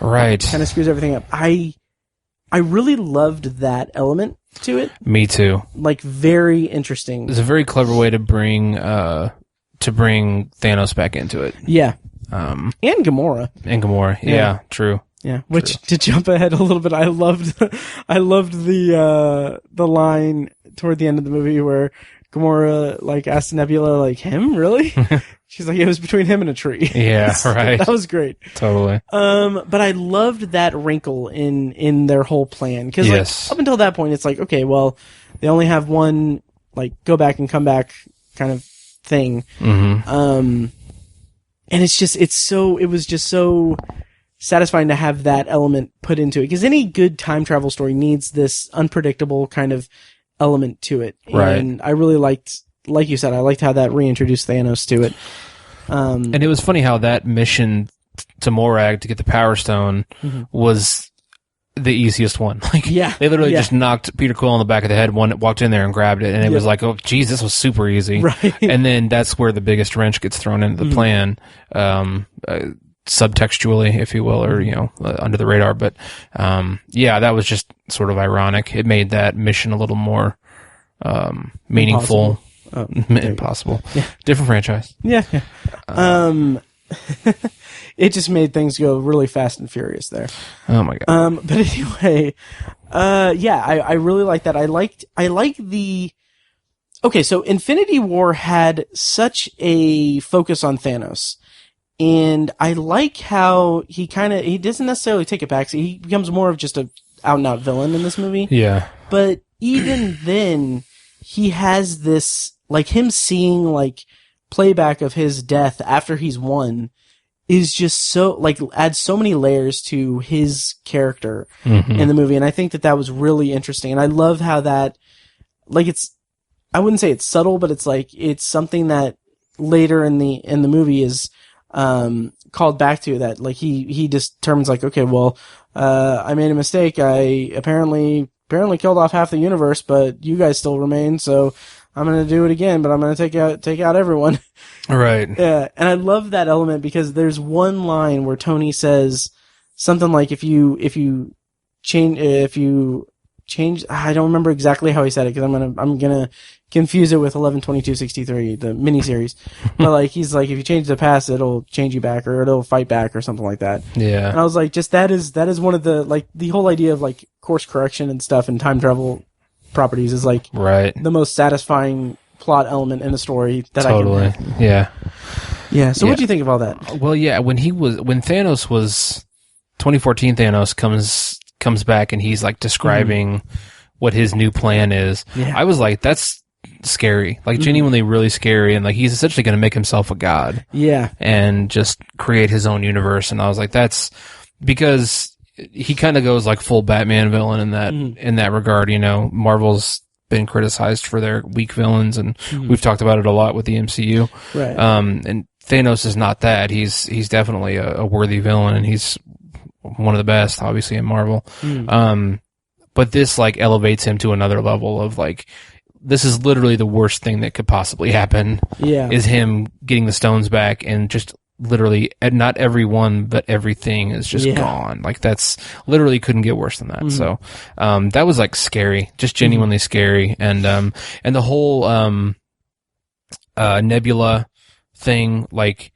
right, kind of screws everything up. I really loved that element to it. Me too. Like, very interesting. It's a very clever way to bring Thanos back into it. Yeah. And Gamora. Yeah, true. Yeah. Which, to jump ahead a little bit, I loved the line toward the end of the movie where Gamora like asked Nebula, like, him, really? She's like, it was between him and a tree. Yeah, right. That was great. Totally. But I loved that wrinkle in their whole plan, because yes, like, up until that point, it's like, okay, well, they only have one like go back and come back kind of thing. Mm-hmm. And it was just so satisfying to have that element put into it, because any good time travel story needs this unpredictable kind of element to it. Right. And I really liked, like you said, I liked how that reintroduced Thanos to it. And it was funny how that mission to Morag to get the Power Stone was the easiest one. Like, yeah, they literally just knocked Peter Quill on the back of the head, walked in there and grabbed it, and it was like, oh, geez, this was super easy. Right. And then that's where the biggest wrench gets thrown into the plan, subtextually, if you will, or, under the radar. But, yeah, that was just sort of ironic. It made that mission a little more, meaningful. Impossible. Yeah. Different franchise. Yeah. It just made things go really fast and furious there. Oh my god. But anyway, I really like that. I like the. Okay, so Infinity War had such a focus on Thanos, and I like how he doesn't necessarily take it back. So he becomes more of just a out and out villain in this movie. Yeah. But even then, he has this, like, him seeing like playback of his death after he's won is just so, like, adds so many layers to his character in the movie. And I think that was really interesting. And I love how that, like, I wouldn't say it's subtle, but it's like, it's something that later in the movie is, called back to, that, like, he determines, like, okay, well, I made a mistake. I apparently killed off half the universe, but you guys still remain, so I'm going to do it again, but I'm going to take out everyone. Right. Yeah. And I love that element, because there's one line where Tony says something like, if you change, I don't remember exactly how he said it, because I'm gonna confuse it with 11/22/63, the miniseries. But like, he's like, if you change the past, it'll change you back, or it'll fight back, or something like that. Yeah. And I was like, just that is one of the, like, the whole idea of like course correction and stuff and time travel properties is like the most satisfying plot element in a story that I can have. Yeah. So what do you think of all that? Well, yeah, when Thanos was 2014, Thanos comes back and he's like describing what his new plan is. Yeah. I was like, that's scary, like genuinely really scary, and like he's essentially going to make himself a god. Yeah. And just create his own universe. And I was like, that's because he kind of goes like full Batman villain in that regard. Marvel's been criticized for their weak villains, and we've talked about it a lot with the MCU. Right. And Thanos is not that. He's definitely a worthy villain, and he's one of the best, obviously, in Marvel. But this like elevates him to another level of like, this is literally the worst thing that could possibly happen. Yeah. Is him getting the stones back, and just literally not everyone, but everything is just gone. Like, that's literally couldn't get worse than that. So, that was like scary, just genuinely scary. And the whole, Nebula thing, like,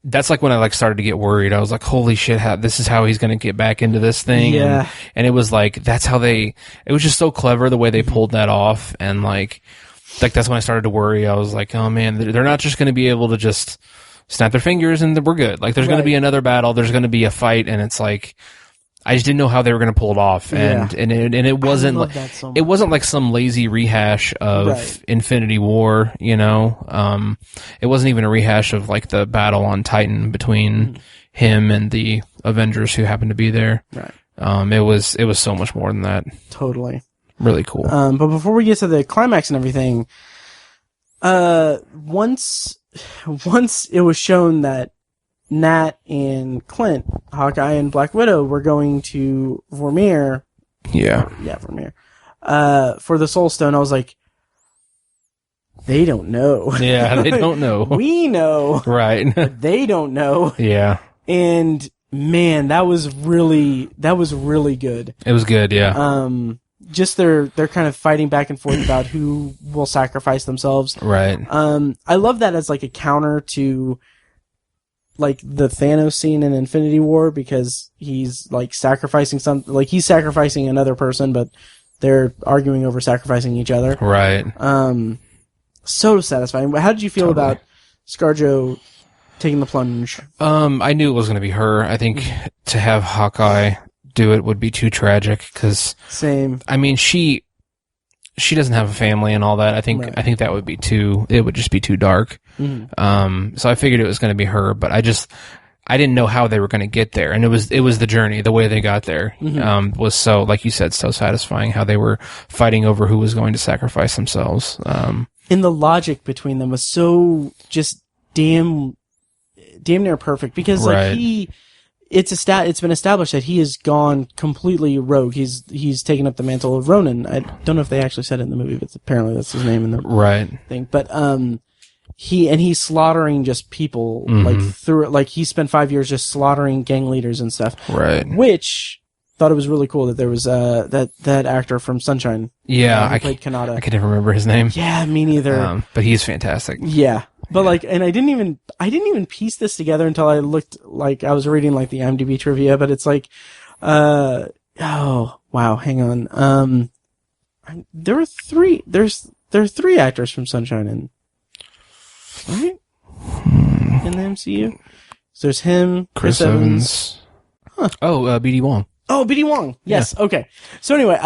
that's like when I like started to get worried. I was like, holy shit, this is how he's going to get back into this thing. Yeah. And it was like, it was just so clever the way they pulled that off. And like that's when I started to worry. I was like, oh man, they're not just going to be able to just snap their fingers and we're good. Like, there's going to be another battle. There's going to be a fight. And it's like, I just didn't know how they were going to pull it off, and it wasn't like it wasn't like some lazy rehash of Infinity War, you know. It wasn't even a rehash of like the battle on Titan between him and the Avengers who happened to be there. Right. It was so much more than that. Totally. Really cool. But before we get to the climax and everything, once it was shown that Nat and Clint, Hawkeye and Black Widow, were going to Vormir. Yeah, Vormir. For the Soul Stone, I was like, they don't know. Yeah, they don't know. We know. Right. But they don't know. Yeah. And man, that was really good. It was good, yeah. Just they're kind of fighting back and forth about who will sacrifice themselves. Right. I love that as like a counter to like the Thanos scene in Infinity War, because he's like sacrificing he's sacrificing another person, but they're arguing over sacrificing each other. Right. So satisfying. How did you feel about ScarJo taking the plunge? I knew it was going to be her. I think to have Hawkeye do it would be too tragic, because same. I mean, she doesn't have a family and all that. I think that would be it would just be too dark. Mm-hmm. So I figured it was going to be her, but I didn't know how they were going to get there. And it was the journey, the way they got there, was so, like you said, so satisfying, how they were fighting over who was going to sacrifice themselves. And the logic between them was so just damn near perfect, because like it's been established that he has gone completely rogue. He's taken up the mantle of Ronin. I don't know if they actually said it in the movie, but apparently that's his name in the thing. But he's slaughtering just people like he spent 5 years just slaughtering gang leaders and stuff. Right. Which thought it was really cool that there was that actor from Sunshine. Yeah, who played Kanata. I can never remember his name. Yeah, me neither. But he's fantastic. Yeah. But like, and I didn't even piece this together until I looked, like, I was reading like the IMDb trivia, but it's like, oh wow, hang on. There are three actors from Sunshine right? In the MCU. So there's him, Chris Evans. Huh. Oh, BD Wong. Oh, BD Wong. Yes. Yeah. Okay. So anyway,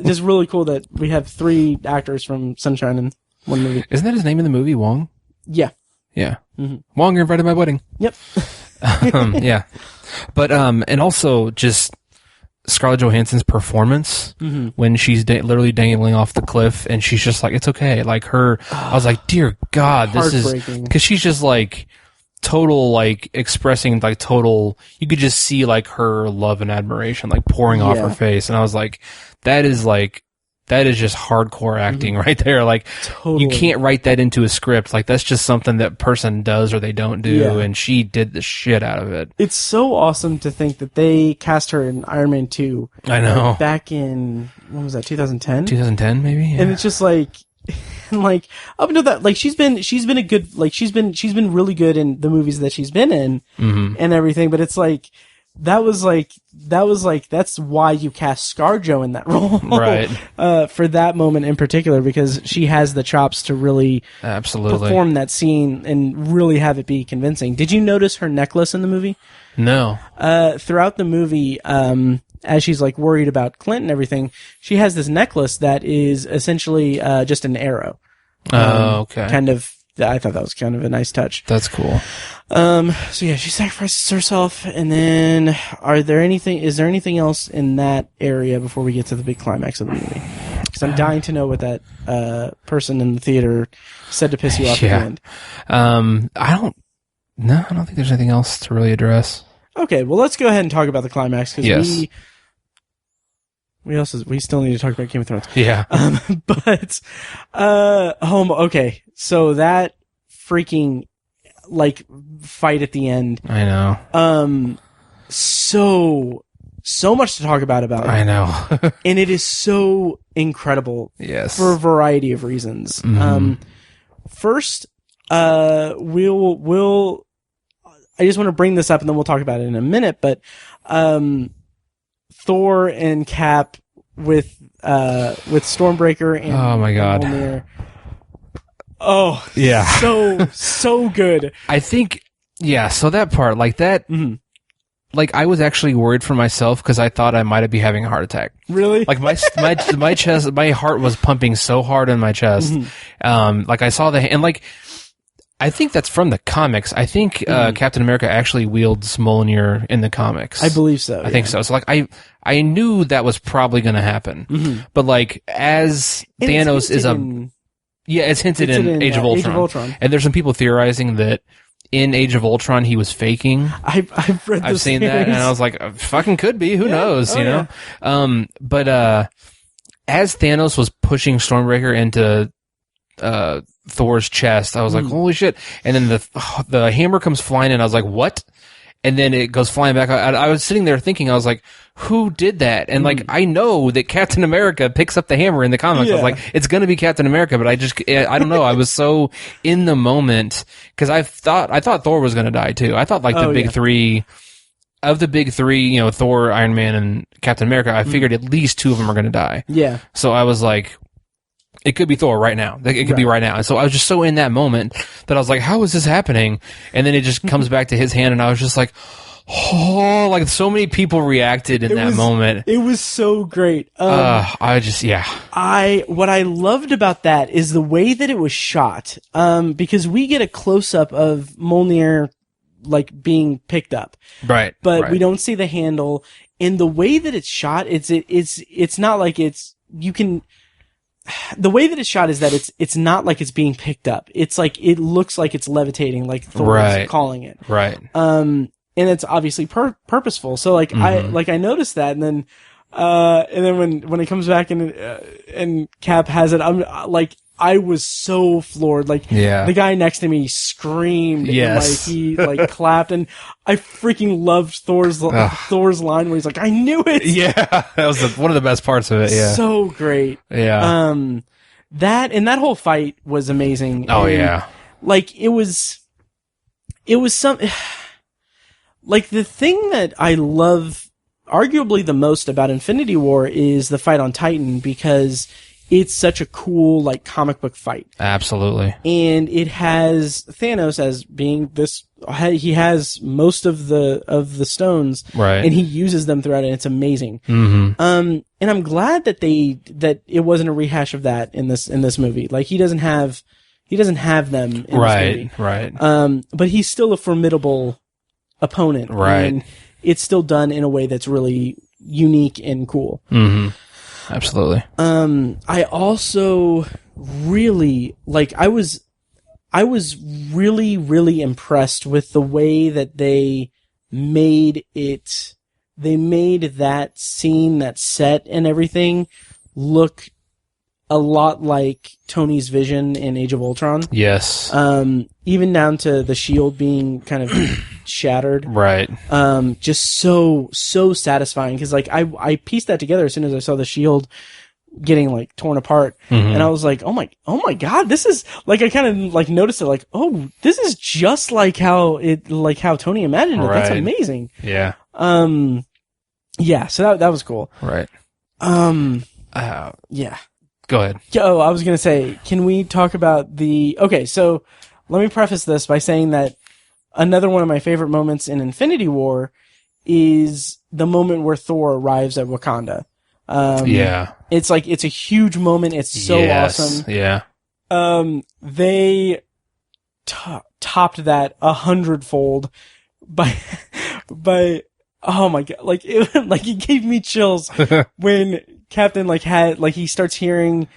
just really cool that we have 3 actors from Sunshine in one movie. Isn't that his name in the movie, Wong? Yeah. Yeah. Mm-hmm. Wong, you're invited to my wedding. Yep. Yeah. But, and also just Scarlett Johansson's performance when she's literally dangling off the cliff, and she's just like, it's okay. Like I was like, dear God, this is, because she's just like total, like expressing like total, you could just see like her love and admiration like pouring off her face. And I was like, that is just hardcore acting right there. Like, you can't write that into a script. Like, that's just something that person does or they don't do, and she did the shit out of it. It's so awesome to think that they cast her in Iron Man 2. I know. Back in, when was that, 2010? 2010, maybe? Yeah. And it's just like, like, up until that, like, she's been a good, like, she's been really good in the movies that she's been in and everything, but it's like, that's why you cast ScarJo in that role. Right. For that moment in particular, because she has the chops to really perform that scene and really have it be convincing. Did you notice her necklace in the movie? No. Throughout the movie, as she's like worried about Clint and everything, she has this necklace that is essentially just an arrow. Okay. Kind of, I thought that was kind of a nice touch. That's cool. So yeah, she sacrifices herself, and then is there anything else in that area before we get to the big climax of the movie? Because I'm dying to know what that person in the theater said to piss you off at the end. I don't think there's anything else to really address. Okay, well, let's go ahead and talk about the climax, because we still need to talk about Game of Thrones. Yeah. But okay, so that freaking like fight at the end. I know. So much to talk about it. I know. And it is so incredible. Yes. For a variety of reasons. First, we'll I just want to bring this up and then we'll talk about it in a minute, but Thor and Cap with Stormbreaker and oh my God. Mjolnir. Oh, yeah. So good. I think, yeah, so that part, like that, like I was actually worried for myself because I thought I might be having a heart attack. Really? Like my chest, my heart was pumping so hard in my chest. Like I saw and like I think that's from the comics. I think Captain America actually wields Mjolnir in the comics. I believe so. I think so. So like I knew that was probably going to happen. But like as Thanos is it's hinted in Age of Ultron. And there's some people theorizing that in Age of Ultron he was faking. I've seen that, and I was like, fucking could be. Who knows? You know. But as Thanos was pushing Stormbreaker into Thor's chest, I was like, holy shit. And then the hammer comes flying in. I was like, what? And then it goes flying back. I was sitting there thinking, I was like, who did that? And like, I know that Captain America picks up the hammer in the comics. I was like, it's going to be Captain America, but I don't know. I was so in the moment because I thought Thor was going to die too. I thought like the big three, you know, Thor, Iron Man, and Captain America, I figured at least two of them are going to die. Yeah. So I was like, it could be Thor right now. It could be right now. And so I was just so in that moment that I was like, how is this happening? And then it just comes back to his hand, and I was just like, oh, like so many people reacted in that moment. It was so great. What I loved about that is the way that it was shot. Because we get a close up of Mjolnir like being picked up. Right. But we don't see the handle. And the way that it's shot, it's not like the way that it's shot is that it's not like it's being picked up. It's like, it looks like it's levitating, like Thor's calling it. Right. And it's obviously purposeful. So like, I noticed that, and then when it comes back and Cap has it, I'm like, I was so floored. Like, the guy next to me screamed. Yes. And, like, he, like, clapped. And I freaking loved Thor's line where he's like, I knew it. Yeah. That was one of the best parts of it. Yeah. So great. Yeah. That whole fight was amazing. Oh, and, like, it was some, like, the thing that I love arguably the most about Infinity War is the fight on Titan, because it's such a cool, like, comic book fight. Absolutely. And it has Thanos as being he has most of the stones. Right. And he uses them throughout it, and it's amazing. Mm-hmm. And I'm glad that it wasn't a rehash of that in this movie. Like, he doesn't have them in this movie. Right. But he's still a formidable opponent. Right. And it's still done in a way that's really unique and cool. Mm-hmm. Absolutely. I also really, like, I was really, really impressed with the way that they made that scene, that set and everything look a lot like Tony's vision in Age of Ultron. Yes. Even down to the shield being kind of shattered. Right. Just so satisfying, because like I pieced that together as soon as I saw the shield getting like torn apart, and I was like, oh my god, this is like, I kind of like noticed it, like, oh, this is just like how Tony imagined it. Right. That's amazing. Yeah. Yeah. So that was cool. Right. Yeah. Go ahead. Oh, I was going to say, can we talk about okay, so let me preface this by saying that another one of my favorite moments in Infinity War is the moment where Thor arrives at Wakanda. It's like, it's a huge moment. It's so awesome. Yeah. They topped that 100-fold by, oh my god, like it gave me chills when Captain he starts hearing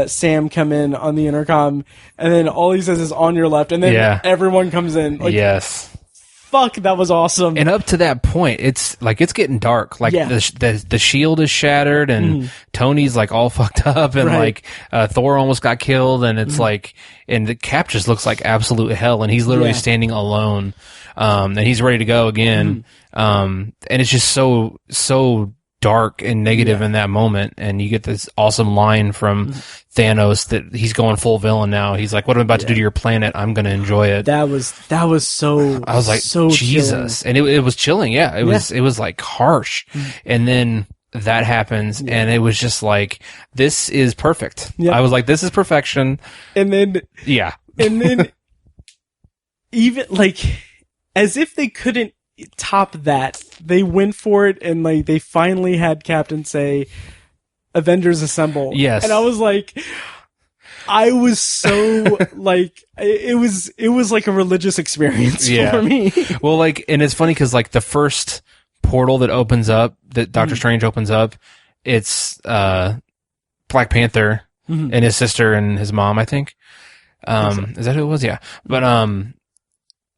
Sam come in on the intercom, and then all he says is "on your left," and then everyone comes in. Like, yes. Fuck, that was awesome. And up to that point, it's getting dark. Like, the shield is shattered, and Tony's like all fucked up, and like Thor almost got killed, and it's like, and the Cap just looks like absolute hell, and he's literally standing alone, and he's ready to go again. And it's just so dark and negative in that moment, and you get this awesome line from Thanos that he's going full villain now. He's like, what I'm about to do to your planet, I'm going to enjoy it. That was so, I was like, so Jesus. Chilling. And it was chilling. Yeah. It was like harsh. And then that happens, and it was just like, this is perfect. I was like, this is perfection. And then, even like, as if they couldn't top that. They went for it, and like they finally had Captain say, "Avengers Assemble." Yes. And I was like, I was so like, it was like a religious experience for me. Well, like, and it's funny because like the first portal that opens up, that Doctor Strange opens up, it's Black Panther and his sister and his mom, I think. Is that who it was? Yeah. But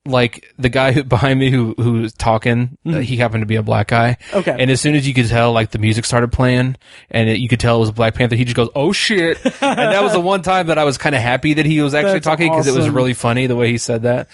like the guy behind me who was talking, he happened to be a black guy. Okay. And as soon as you could tell, like the music started playing, and you could tell it was Black Panther, he just goes, "Oh shit!" And that was the one time that I was kind of happy that he was actually That's talking because it was awesome. really funny the way he said that.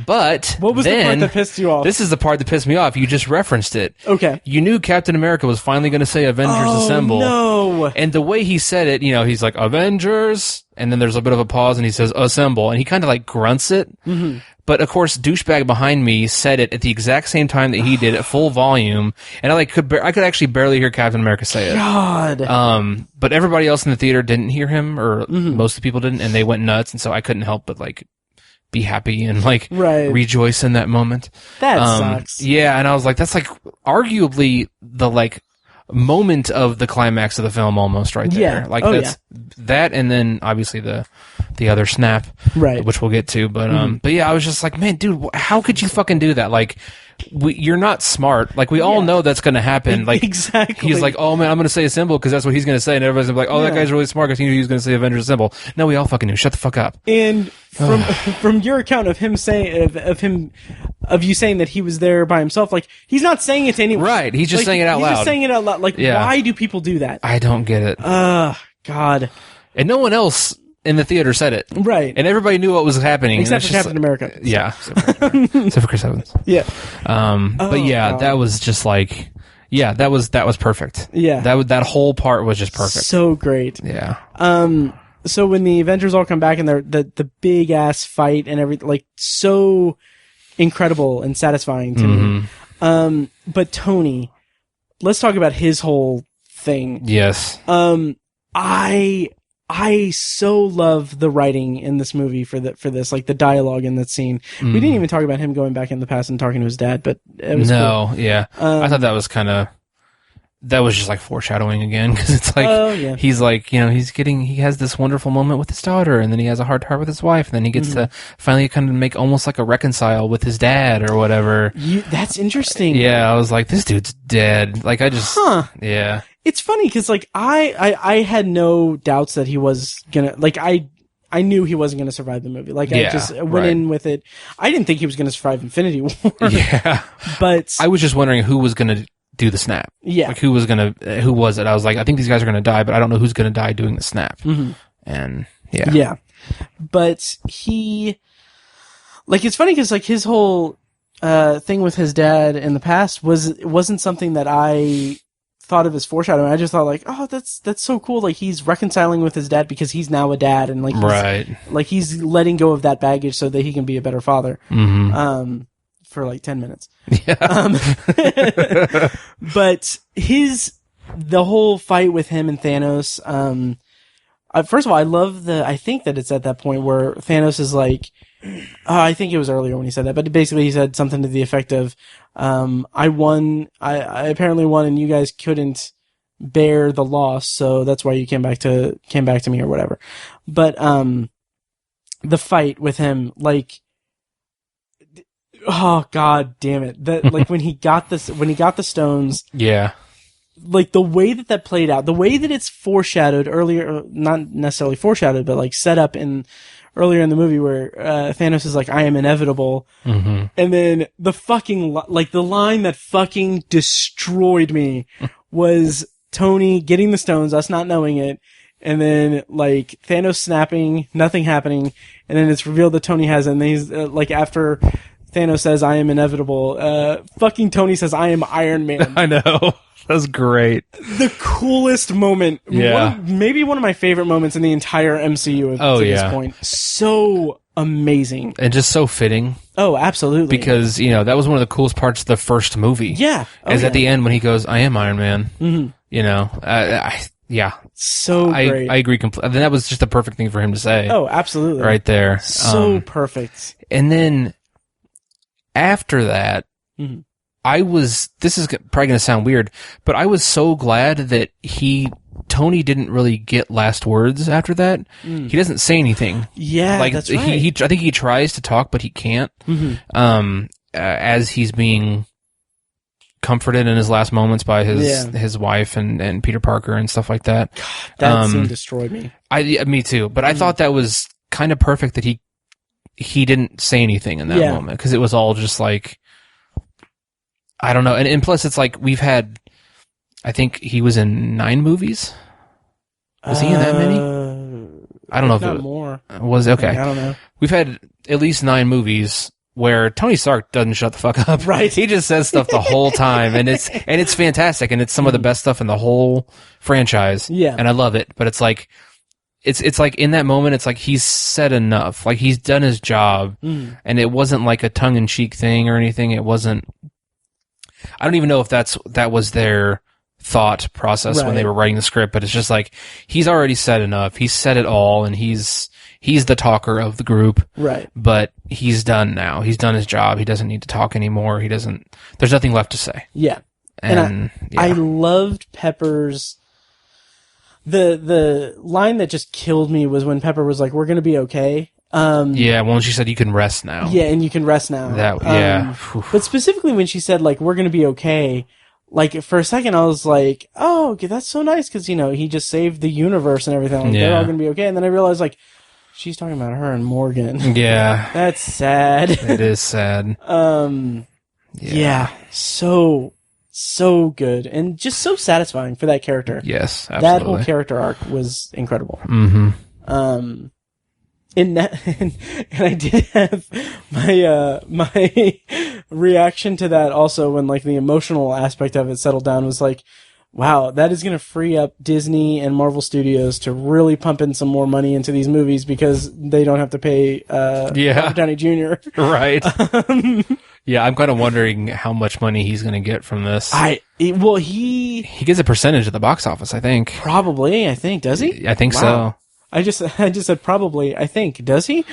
But What was the part that pissed you off? This is the part that pissed me off. You just referenced it. Okay. You knew Captain America was finally going to say "Avengers Assemble." No. And the way he said it, he's like, "Avengers," and then there's a bit of a pause, and he says "Assemble," and he kind of like grunts it. Mm-hmm. But of course, douchebag behind me said it at the exact same time that he did at full volume, and I could actually barely hear Captain America say it. God. But everybody else in the theater didn't hear him, or most of the people didn't, and they went nuts, and so I couldn't help but like be happy and like rejoice in that moment. That sucks. Yeah, and I was like, that's like arguably the like moment of the climax of the film almost right there. Yeah. Like that's that, and then obviously the other snap, which we'll get to. But yeah, I was just like, man, dude, how could you fucking do that? Like, you're not smart. Like, we all know that's going to happen. Like, exactly. He's like, oh man, I'm going to say Assemble because that's what he's going to say, and everybody's gonna be like, oh, that guy's really smart because he knew he was going to say Avengers Assemble. No, we all fucking knew. Shut the fuck up. And from your account of him saying of you saying that he was there by himself, like he's not saying it to anyone. Right. He's just saying it out loud. He's just saying it out loud. Like, why do people do that? I don't get it. God. And no one else in the theater said it. Right. And everybody knew what was happening. Except for Captain America. Yeah. Except for Chris Evans. Yeah. But yeah, God. That was just like, yeah, that was perfect. Yeah. That whole part was just perfect. So great. Yeah. So when the Avengers all come back and they're the big ass fight and everything, like so incredible and satisfying to me. But Tony, let's talk about his whole thing. Yes. I so love the writing in this movie for this, like the dialogue in that scene. We didn't even talk about him going back in the past and talking to his dad, but it was cool. Yeah. I thought that was that was just like foreshadowing again, because it's like, he's like, he has this wonderful moment with his daughter, and then he has a heart to heart with his wife, and then he gets to finally kind of make almost like a reconcile with his dad or whatever. That's interesting. Yeah, I was like, this dude's dead. Like, I just, yeah. It's funny because like I had no doubts that he was gonna, like I knew he wasn't gonna survive the movie. Like I just went in with it. I didn't think he was gonna survive Infinity War. Yeah, but I was just wondering who was gonna do the snap. Yeah, like who was it? I was like, I think these guys are gonna die, but I don't know who's gonna die doing the snap. And yeah, but he, like, it's funny because like his whole thing with his dad in the past wasn't something that I thought of as foreshadowing. I just thought like, oh, that's so cool. Like he's reconciling with his dad because he's now a dad, and like he's letting go of that baggage so that he can be a better father. For like 10 minutes. Yeah. But the whole fight with him and Thanos, first of all, I think that it's at that point where Thanos is like, I think it was earlier when he said that, but basically he said something to the effect of, I won, I apparently won, and you guys couldn't bear the loss, so that's why you came back to me or whatever. But, the fight with him, like, oh god damn it. That, like, when he got the stones. Yeah. Like the way that played out, the way that it's foreshadowed earlier, not necessarily foreshadowed, but like set up earlier in the movie where Thanos is like, I am inevitable. And then the fucking, like the line that fucking destroyed me was Tony getting the stones, us not knowing it, and then like Thanos snapping, nothing happening, and then it's revealed that Tony has it, and then he's like, after Thanos says, I am inevitable, fucking Tony says, I am Iron Man. I know. That's great. The coolest moment. Yeah. Maybe one of my favorite moments in the entire MCU to this point. So amazing. And just so fitting. Oh, absolutely. Because, that was one of the coolest parts of the first movie. Yeah. At the end when he goes, I am Iron Man. Yeah. So great. I agree completely. That was just the perfect thing for him to say. Oh, absolutely. Right there. So perfect. And then after that, Mhm. this is probably going to sound weird, but I was so glad that Tony didn't really get last words after that. He doesn't say anything. Yeah, like that's right. I think he tries to talk, but he can't. As he's being comforted in his last moments by his wife and Peter Parker and stuff like that. That scene destroyed me. Me too. But I thought that was kind of perfect that he didn't say anything in that moment, because it was all just like, I don't know. And plus, it's like I think he was in 9 movies. Was he in that many? I don't know if it more. Was okay. I don't know. We've had at least 9 movies where Tony Stark doesn't shut the fuck up. Right. He just says stuff the whole time, and it's fantastic, and it's some of the best stuff in the whole franchise. Yeah. And I love it. But it's like in that moment, it's like he's said enough. Like, he's done his job, and it wasn't like a tongue-in-cheek thing or anything. It wasn't. I don't even know if that was their thought process when they were writing the script, but it's just like, he's already said enough. He's said it all, and he's the talker of the group. Right. But he's done now. He's done his job. He doesn't need to talk anymore. There's nothing left to say. Yeah. And I loved Pepper's, the line that just killed me was when Pepper was like, "We're going to be okay." When she said, "You can rest now." Yeah, and you can rest now. But specifically when she said, like, "We're going to be okay," like, for a second I was like, "Oh, okay, that's so nice," because, he just saved the universe and everything. Like, they're all going to be okay. And then I realized, like, she's talking about her and Morgan. Yeah. That's sad. It is sad. So good. And just so satisfying for that character. Yes, absolutely. That whole character arc was incredible. Mm-hmm. And I did have my reaction to that also, when, like, the emotional aspect of it settled down, was like, wow, that is going to free up Disney and Marvel Studios to really pump in some more money into these movies, because they don't have to pay Robert Downey Jr. Right. I'm kind of wondering how much money he's going to get from this. He gets a percentage of the box office, I think. Probably, I think. Does he? I think so. I just said probably, I think. Does he?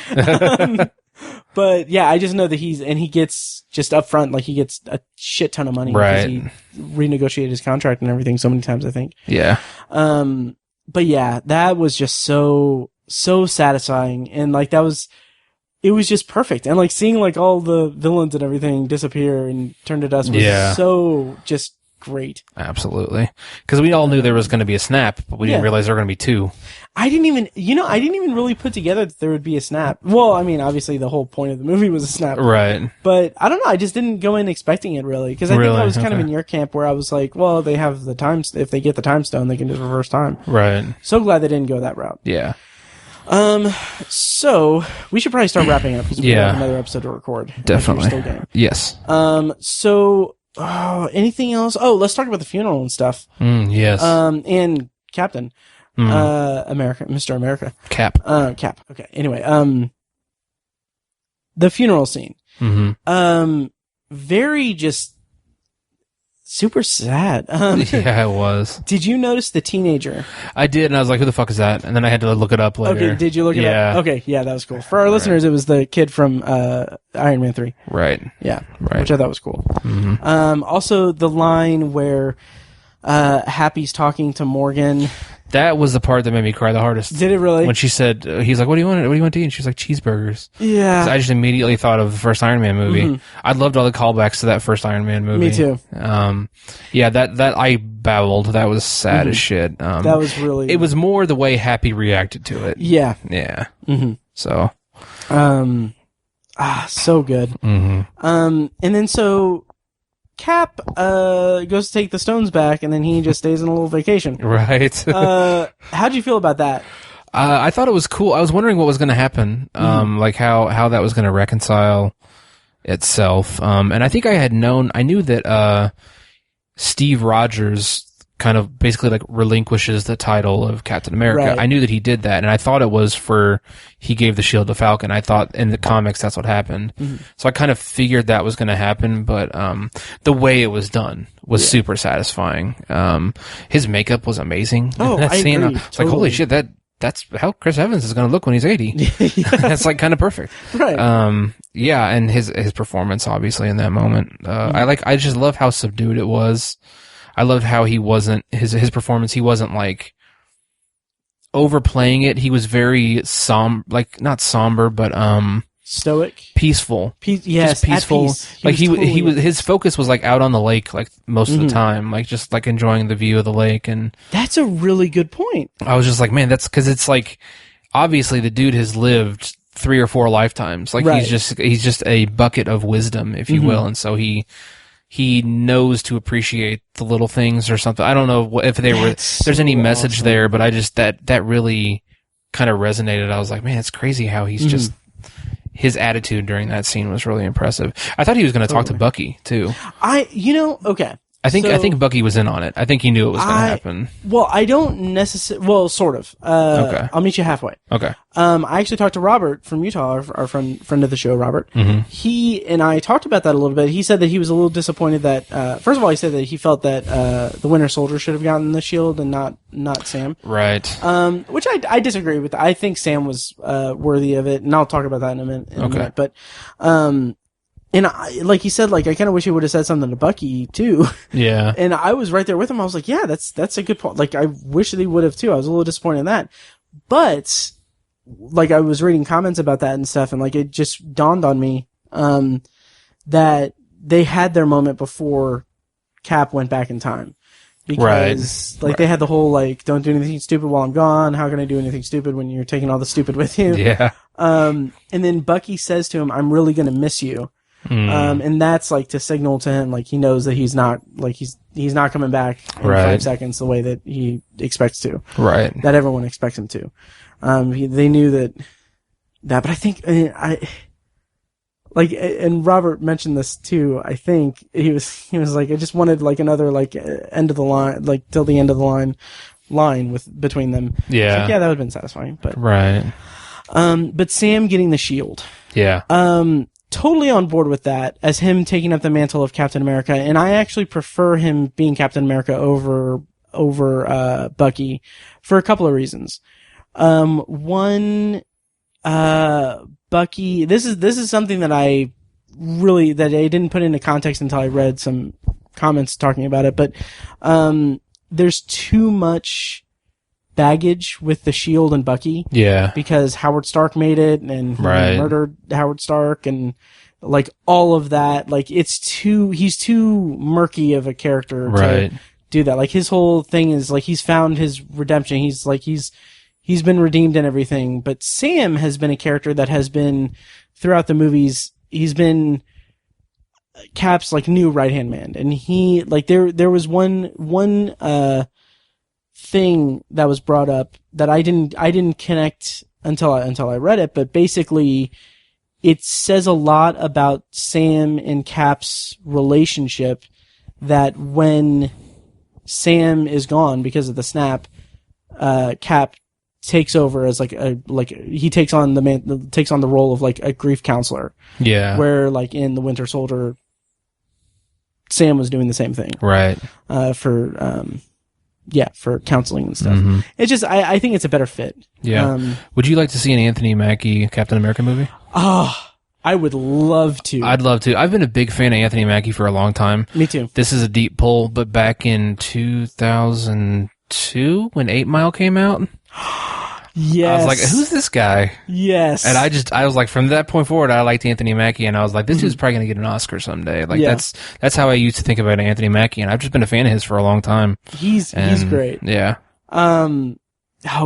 But yeah, I just know that he gets just up front, like, he gets a shit ton of money. Right. Because he renegotiated his contract and everything so many times, I think. Yeah. But yeah, that was just so satisfying. And, like, it was just perfect. And, like, seeing, like, all the villains and everything disappear and turn to dust was so just great. Absolutely. Because we all knew there was going to be a snap, but we didn't realize there were going to be 2. I didn't even really put together that there would be a snap. Well, I mean, obviously the whole point of the movie was a snap. Right. But I don't know, I just didn't go in expecting it, really. Because I think I was kind of in your camp, where I was like, well, they have the time, if they get the time stone, they can just reverse time. Right. So glad they didn't go that route. Yeah. So we should probably start wrapping up, because we have another episode to record. Definitely. Still game. Yes. Anything else? Oh, let's talk about the funeral and stuff. Yes. And Captain America, Mr. America. Cap. Cap. Okay. Anyway, the funeral scene. Mm-hmm. Very just super sad. Yeah, it was. Did you notice the teenager? I did, and I was like, who the fuck is that? And then I had to look it up later. Okay, did you look it up? Okay, yeah, that was cool. For our listeners, it was the kid from Iron Man 3. Right. Yeah, right. Which I thought was cool. Mm-hmm. Also, the line where Happy's talking to Morgan. That was the part that made me cry the hardest. Did it really? When she said, he's like, what do you want to eat? And she's like, cheeseburgers. Yeah. I just immediately thought of the first Iron Man movie. Mm-hmm. I loved all the callbacks to that first Iron Man movie. Me too. That I babbled. That was sad as shit. That was really... It was more the way Happy reacted to it. Yeah. Yeah. Mm-hmm. So. So good. Mm-hmm. And then so... Cap goes to take the stones back, and then he just stays on a little vacation. Right. How'd you feel about that? I thought it was cool. I was wondering what was going to happen, like how that was going to reconcile itself. And I think I knew that Steve Rogers kind of basically like relinquishes the title of Captain America. Right. I knew that he did that, and I thought it was he gave the shield to Falcon. I thought in the comics that's what happened. Mm-hmm. So I kind of figured that was going to happen, but the way it was done was super satisfying. His makeup was amazing. Oh, I agree. It's like, holy shit, that that's how Chris Evans is going to look when he's 80. That's like kind of perfect. Right. Yeah. And his performance obviously in that moment. I just love how subdued it was. I loved how he wasn't, his performance, he wasn't like overplaying it. He was very not somber, but, stoic, peaceful. Yes, just peaceful. At peace. His focus was like out on the lake, like most of the time, like just like enjoying the view of the lake. And that's a really good point. I was just like, man, that's because it's like, obviously the dude has lived 3 or 4 lifetimes. Like right. he's just a bucket of wisdom, if you will. And so he knows to appreciate the little things or something. I don't know if there's any message there, but I just, that really kind of resonated. I was like, man, it's crazy how he's just, his attitude during that scene was really impressive. I thought he was going to talk to Bucky too. Okay. I think Bucky was in on it. I think he knew it was going to happen. Well, I don't necessarily. Well, sort of. Okay. I'll meet you halfway. Okay. I actually talked to Robert from Utah, our friend of the show, Robert. He and I talked about that a little bit. He said that he was a little disappointed that, first of all, he said that he felt that the Winter Soldier should have gotten the shield and not Sam. Right. Which I disagree with. I think Sam was worthy of it, and I'll talk about that in a minute. But and like he said, like I kind of wish he would have said something to Bucky too. Yeah. And I was right there with him. I was like, yeah, that's a good point. Like I wish that he would have too. I was a little disappointed in that, but like I was reading comments about that and stuff, and like it just dawned on me that they had their moment before Cap went back in time. Because they had the whole like, don't do anything stupid while I'm gone. How can I do anything stupid when you're taking all the stupid with you? Yeah. And then Bucky says to him, "I'm really gonna miss you." And that's like to signal to him, like he knows that he's not not coming back in 5 seconds the way that he expects to. Right. That everyone expects him to. They knew that, but I think, and Robert mentioned this too. I think he was like, I just wanted like another like end of the line, like till the end of the line between them. Yeah. Like, yeah, that would have been satisfying, but. Right. But Sam getting the shield. Yeah. Totally on board with that as him taking up the mantle of Captain America. And I actually prefer him being Captain America over Bucky for a couple of reasons. One, Bucky, this is something that I didn't put into context until I read some comments talking about it, but, there's too much baggage with the Shield and Bucky. Yeah. Because Howard Stark made it and he murdered Howard Stark and like all of that. Like he's too murky of a character to do that. Like his whole thing is like he's found his redemption. He's been redeemed and everything. But Sam has been a character that has been throughout the movies. He's been Cap's like new right-hand man. And he like there was one thing that was brought up that I didn't connect until I read it, but basically it says a lot about Sam and Cap's relationship that when Sam is gone because of the snap, Cap takes over as he takes on the role of like a grief counselor. Yeah. Where like in the Winter Soldier, Sam was doing the same thing. Right. For counseling and stuff. Mm-hmm. It's just, I think it's a better fit. Yeah. Would you like to see an Anthony Mackie Captain America movie? Oh, I would love to. I'd love to. I've been a big fan of Anthony Mackie for a long time. Me too. This is a deep pull, but back in 2002, when 8 Mile came out, yes. I was like, who's this guy? Yes. And I was like, from that point forward, I liked Anthony Mackie, and I was like, this dude's probably going to get an Oscar someday. Like, that's how I used to think about Anthony Mackie, and I've just been a fan of his for a long time. He's great. Yeah. Oh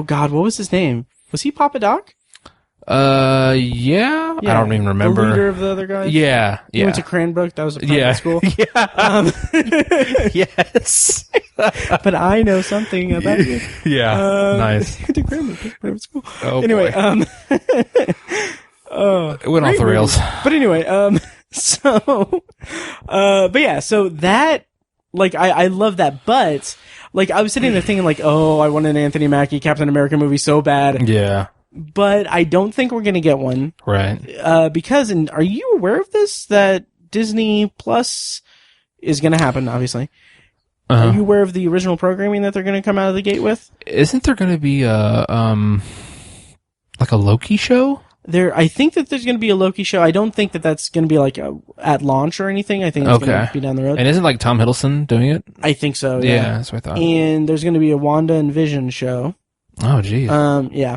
God, what was his name? Was he Papa Doc? Yeah. I don't even remember. The leader of the other guys? Yeah. He went to Cranbrook. That was a private school. Yeah. Yes. But I know something about you. Yeah. Nice. To Cranbrook private school. Oh, anyway, boy. It went off the rails. But anyway, so that, like, I love that, but, like, I was sitting there thinking, like, oh, I want an Anthony Mackie Captain America movie so bad. Yeah. But I don't think we're going to get one. Right. Because, and are you aware of this? That Disney Plus is going to happen, obviously. Are you aware of the original programming that they're going to come out of the gate with? Isn't there going to be like a Loki show? I think that there's going to be a Loki show. I don't think that that's going to be like at launch or anything. I think it's going to be down the road. And isn't like Tom Hiddleston doing it? I think so. Yeah, that's what I thought. And there's going to be a Wanda and Vision show. Oh, geez. Yeah.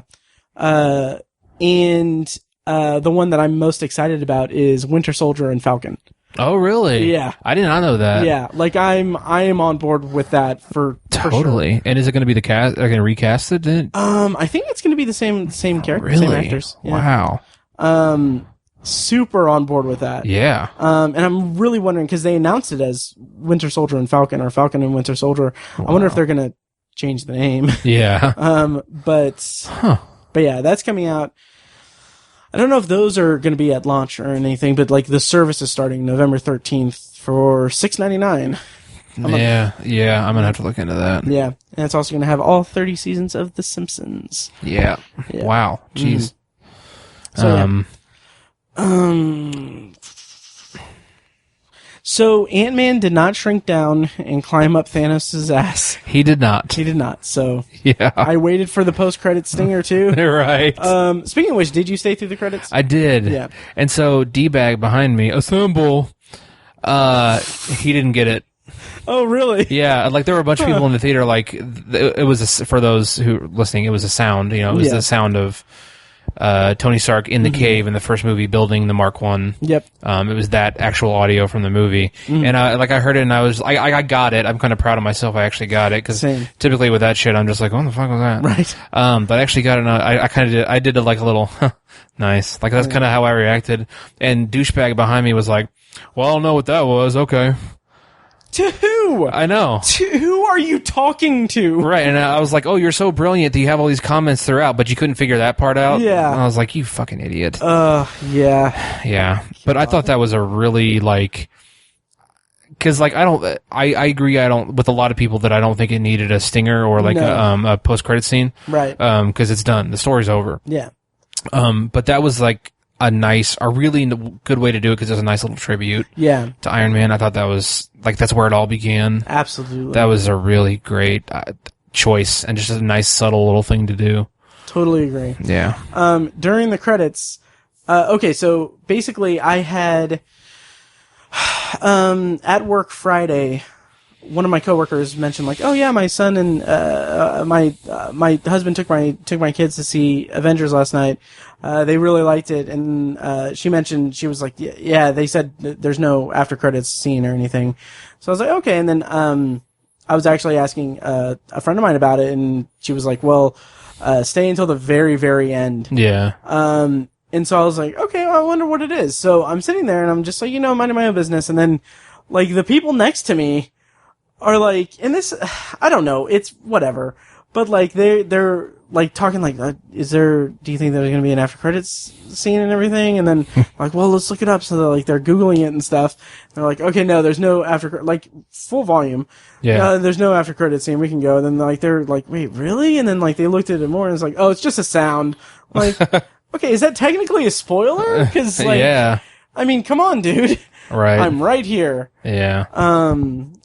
And the one that I'm most excited about is Winter Soldier and Falcon. Oh, really? Yeah. I did not know that. Yeah, like I am on board with that for totally. Sure. And is it going to be the cast? Are they going to recast it then? I think it's going to be the same character, really? same actors. Yeah. Wow. Super on board with that. Yeah. And I'm really wondering because they announced it as Winter Soldier and Falcon or Falcon and Winter Soldier. Wow. I wonder if they're going to change the name. Yeah. But yeah, that's coming out. I don't know if those are going to be at launch or anything, but like the service is starting November 13th for $6.99. Yeah, I'm gonna have to look into that. Yeah, and it's also going to have all 30 seasons of The Simpsons. Yeah. Wow. Jeez. So, So Ant-Man did not shrink down and climb up Thanos' ass. He did not. He did not. So yeah, I waited for the post-credit stinger too. Right. Speaking of which, did you stay through the credits? I did. Yeah. And so D-Bag behind me, assemble. He didn't get it. Oh, really? Yeah, like there were a bunch of people in the theater. Like it was for those who were listening, it was a sound. You know, it was the sound of Tony Stark in the cave in the first movie building the Mark I. Yep. It was that actual audio from the movie. And I heard it and I was I got it. I'm kind of proud of myself. I actually got it because typically with that shit I'm just like, what the fuck was that? Right. But I actually got it. And I kind of did like a little nice. Like that's kind of how I reacted. And douchebag behind me was like, well, I don't know what that was. Okay. To who? I know. To who are you talking to? Right, and I was like, oh, you're so brilliant that you have all these comments throughout, but you couldn't figure that part out? Yeah. And I was like, you fucking idiot. Yeah. Yeah. But I thought that was a really, like... Because, like, I agree, with a lot of people that I don't think it needed a stinger or, like, a post-credit scene. Right. Because it's done. The story's over. Yeah. But that was, like... a really good way to do it because it's a nice little tribute to Iron Man. I thought that was, like, that's where it all began. Absolutely. That was a really great choice and just a nice, subtle little thing to do. Totally agree. Yeah. During the credits, okay, so basically I had, at work Friday, one of my coworkers mentioned like, oh yeah, my son and my husband took my kids to see Avengers last night. They really liked it, and she mentioned she was like, yeah, they said there's no after credits scene or anything. So I was like, okay, and then I was actually asking a friend of mine about it, and she was like, well, stay until the very, very end. Yeah. And so I was like, okay, well, I wonder what it is. So I'm sitting there, and I'm just like, minding my own business, and then like the people next to me are like, and this, I don't know, it's whatever, but like they're like talking like, do you think there's going to be an after credits scene and everything? And then like, well, let's look it up. So they're Googling it and stuff. They're like, okay, no, there's no after, like full volume. Yeah. There's no after credits scene. We can go. And then like, they're like, wait, really? And then like, they looked at it more and it's like, oh, it's just a sound. Like, okay, is that technically a spoiler? Cause like, yeah. I mean, come on, dude. Right. I'm right here. Yeah.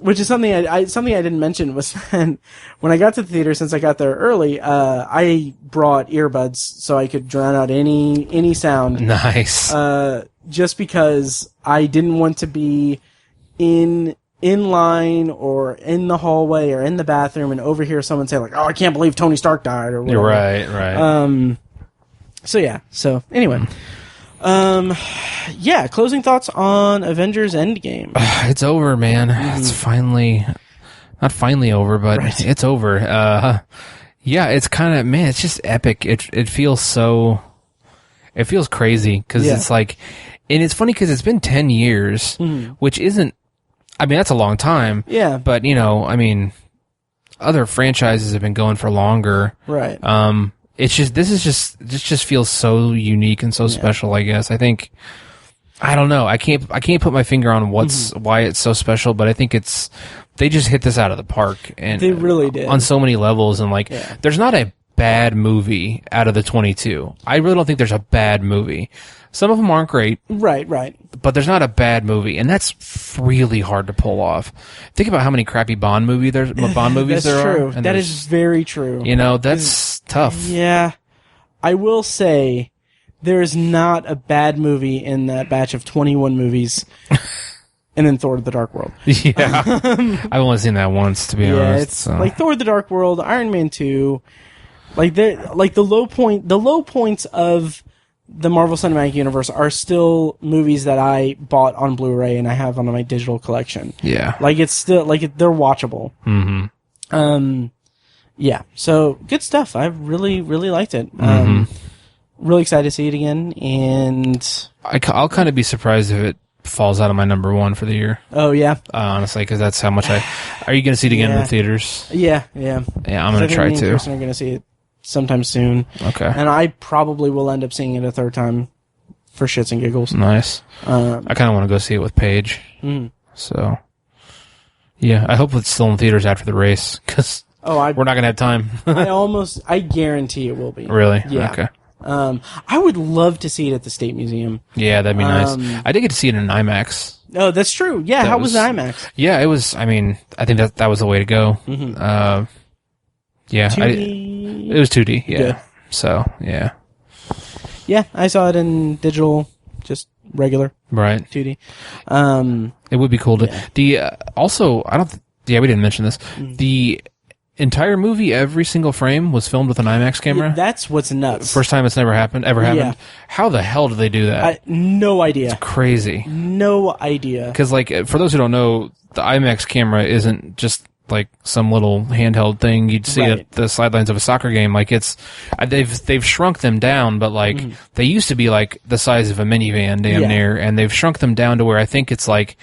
Which is something something I didn't mention was when I got to the theater, since I got there early, I brought earbuds so I could drown out any sound. Nice. Just because I didn't want to be in line or in the hallway or in the bathroom and overhear someone say like, oh, I can't believe Tony Stark died or whatever. You're right. So yeah. So anyway. Yeah, closing thoughts on Avengers Endgame. It's over, man. It's finally, not finally over, but it's over. Yeah, it's kind of, man, it's just epic. It feels so, it feels crazy because it's like, and it's funny because it's been 10 years, which isn't, I mean, that's a long time. Yeah. But, I mean, other franchises have been going for longer. Right. It's just, this just feels so unique and so special, I guess. I think, I don't know. I can't put my finger on why it's so special, but I think they just hit this out of the park. And they really did. On so many levels. And like, there's not a bad movie out of the 22. I really don't think there's a bad movie. Some of them aren't great, Right. but there's not a bad movie, and that's really hard to pull off. Think about how many crappy Bond movies there That's are. true. And That is very true. You know, that's tough. Yeah. I will say there is not a bad movie in that batch of 21 movies. And then Thor: The Dark World. Yeah. I've only seen that once, to be honest. It's like Thor: The Dark World, Iron Man 2. Like the low points of the Marvel Cinematic Universe are still movies that I bought on Blu-ray and I have on my digital collection. Yeah. Like it's still they're watchable. Mm-hmm. Yeah. So good stuff. I really liked it. Really excited to see it again, and I'll kind of be surprised if it falls out of my number one for the year. Oh yeah, honestly, because that's how much Are you going to see it again in the theaters? Yeah. Yeah, I'm going to try me and to. Kristen are going to see it sometime soon. Okay. And I probably will end up seeing it a third time for shits and giggles. Nice. I kind of want to go see it with Paige. So, yeah, I hope it's still in theaters after the race because we're not going to have time. I guarantee it will be. Really? Yeah. Okay. I would love to see it at the State Museum. Yeah, that'd be nice. I did get to see it in IMAX. Oh, that's true. Yeah, how was the IMAX? Yeah, it was. I mean, I think that was the way to go. Yeah, 2D? It was 2D. Yeah. Good. So yeah. Yeah, I saw it in digital, just regular. Right. 2D. It would be cool to also. We didn't mention this. The entire movie, every single frame was filmed with an IMAX camera. Yeah, that's what's nuts. First time it's ever happened. Yeah. How the hell did they do that? No idea. It's crazy. No idea. Because, like, for those who don't know, the IMAX camera isn't just like some little handheld thing you'd see at the sidelines of a soccer game. Like, it's they've shrunk them down, but like they used to be like the size of a minivan, damn near, and they've shrunk them down to where I think it's like.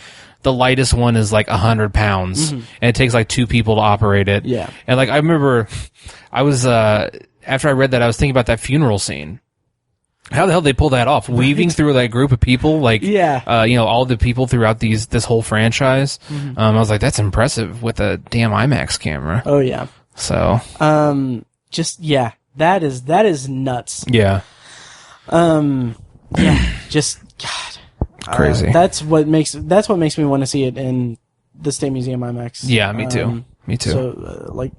The lightest one is like 100 pounds, and it takes like 2 people to operate it. Yeah. And like I remember, I was after I read that, I was thinking about that funeral scene. How the hell did they pull that off? Weaving through that group of people, like all the people throughout this whole franchise. I was like, that's impressive with a damn IMAX camera. Oh yeah. So. That is nuts. Yeah. God. Crazy. That's what makes me want to see it in the State Museum IMAX. Yeah, me too. Me too. So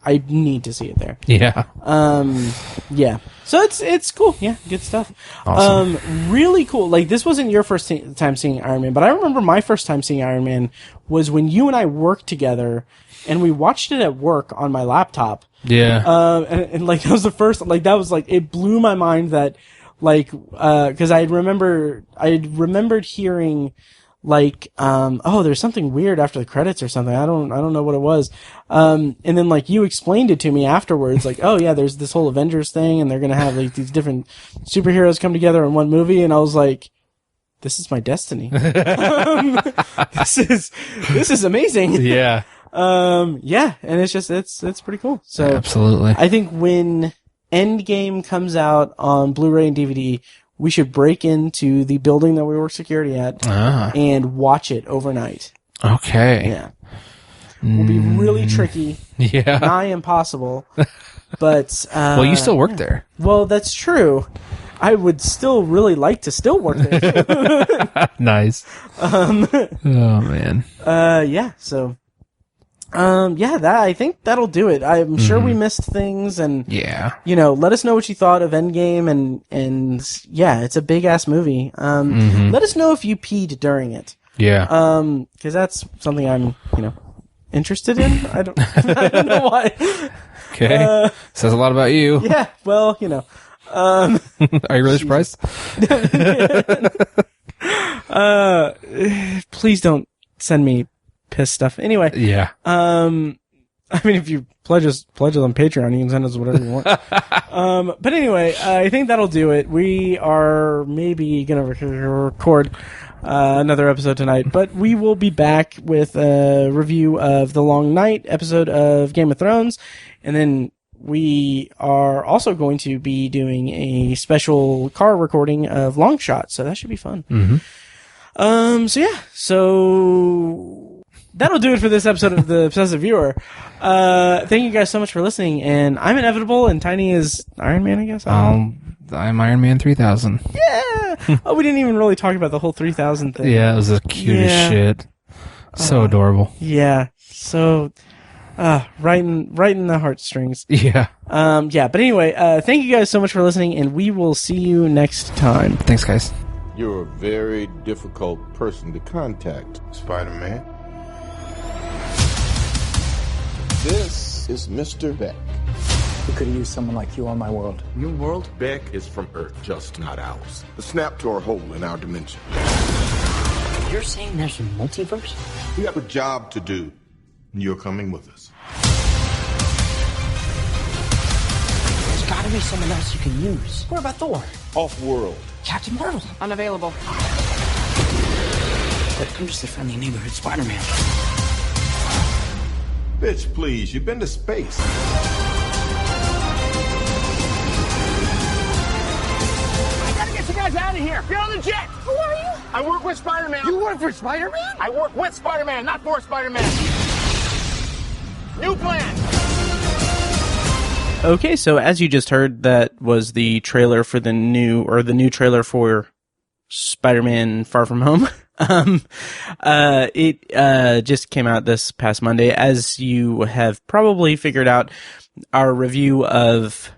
I need to see it there. Yeah. Yeah. So it's cool. Yeah, good stuff. Awesome. Really cool. Like this wasn't your first time seeing Iron Man, but I remember my first time seeing Iron Man was when you and I worked together, and we watched it at work on my laptop. Yeah. And like that was the first. Like that was like it blew my mind that. Like, cause I remembered hearing, like, there's something weird after the credits or something. I don't know what it was. And then like you explained it to me afterwards, like, oh yeah, there's this whole Avengers thing and they're gonna have like these different superheroes come together in one movie, and I was like, this is my destiny. This is amazing. Yeah. Yeah, and it's pretty cool. So absolutely. I think when Endgame comes out on Blu-ray and DVD, we should break into the building that we work security at and watch it overnight. Okay. Yeah. Will be really tricky. Yeah. Nigh impossible. But well, you still work there. Well, that's true. I would still really like to still work there. Nice. Oh man. Yeah, so I think that'll do it. I'm sure we missed things, and let us know what you thought of Endgame, and yeah, it's a big ass movie. Let us know if you peed during it. Yeah. Because that's something I'm, interested in. I don't know why. Okay. Says a lot about you. Yeah. Well, Are you really surprised? Please don't send me piss stuff. Anyway. Yeah. I mean, if you pledge us on Patreon, you can send us whatever you want. But anyway, I think that'll do it. We are maybe gonna record another episode tonight, but we will be back with a review of the Long Night episode of Game of Thrones, and then we are also going to be doing a special car recording of Long Shot, so that should be fun. So that'll do it for this episode of The Obsessive Viewer. Thank you guys so much for listening, and I'm Inevitable, and Tiny is Iron Man, I guess? I'm Iron Man 3000. Yeah! Oh, we didn't even really talk about the whole 3000 thing. Yeah, it was the cutest shit. So adorable. Yeah. So, right in the heartstrings. Yeah. But anyway, thank you guys so much for listening, and we will see you next time. Thanks, guys. You're a very difficult person to contact, Spider-Man. This is Mr. Beck. We could have used someone like you on my world. Your world? Beck is from Earth, just not ours. The snap to our hole in our dimension. You're saying there's a multiverse? We have a job to do, and you're coming with us. There's gotta be someone else you can use. What about Thor? Off-world. Captain Marvel? Unavailable. But I'm just a friendly neighborhood Spider-Man. Bitch, please, you've been to space. I gotta get you guys out of here. Get on the jet. Who are you? I work with Spider-Man. You work for Spider-Man? I work with Spider-Man, not for Spider-Man. New plan. Okay, so as you just heard, that was the trailer for the new trailer for Spider-Man Far From Home. It just came out this past Monday. As you have probably figured out, our review of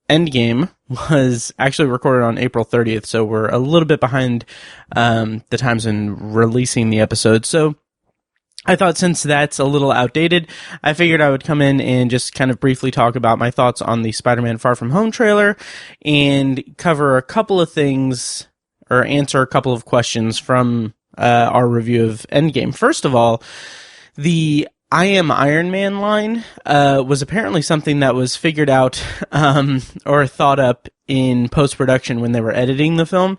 Endgame was actually recorded on April 30th, so we're a little bit behind the times in releasing the episode. So I thought since that's a little outdated, I figured I would come in and just kind of briefly talk about my thoughts on the Spider-Man Far From Home trailer and cover a couple of things, or answer a couple of questions from our review of Endgame. First of all, the I am Iron Man line was apparently something that was figured out or thought up in post-production when they were editing the film.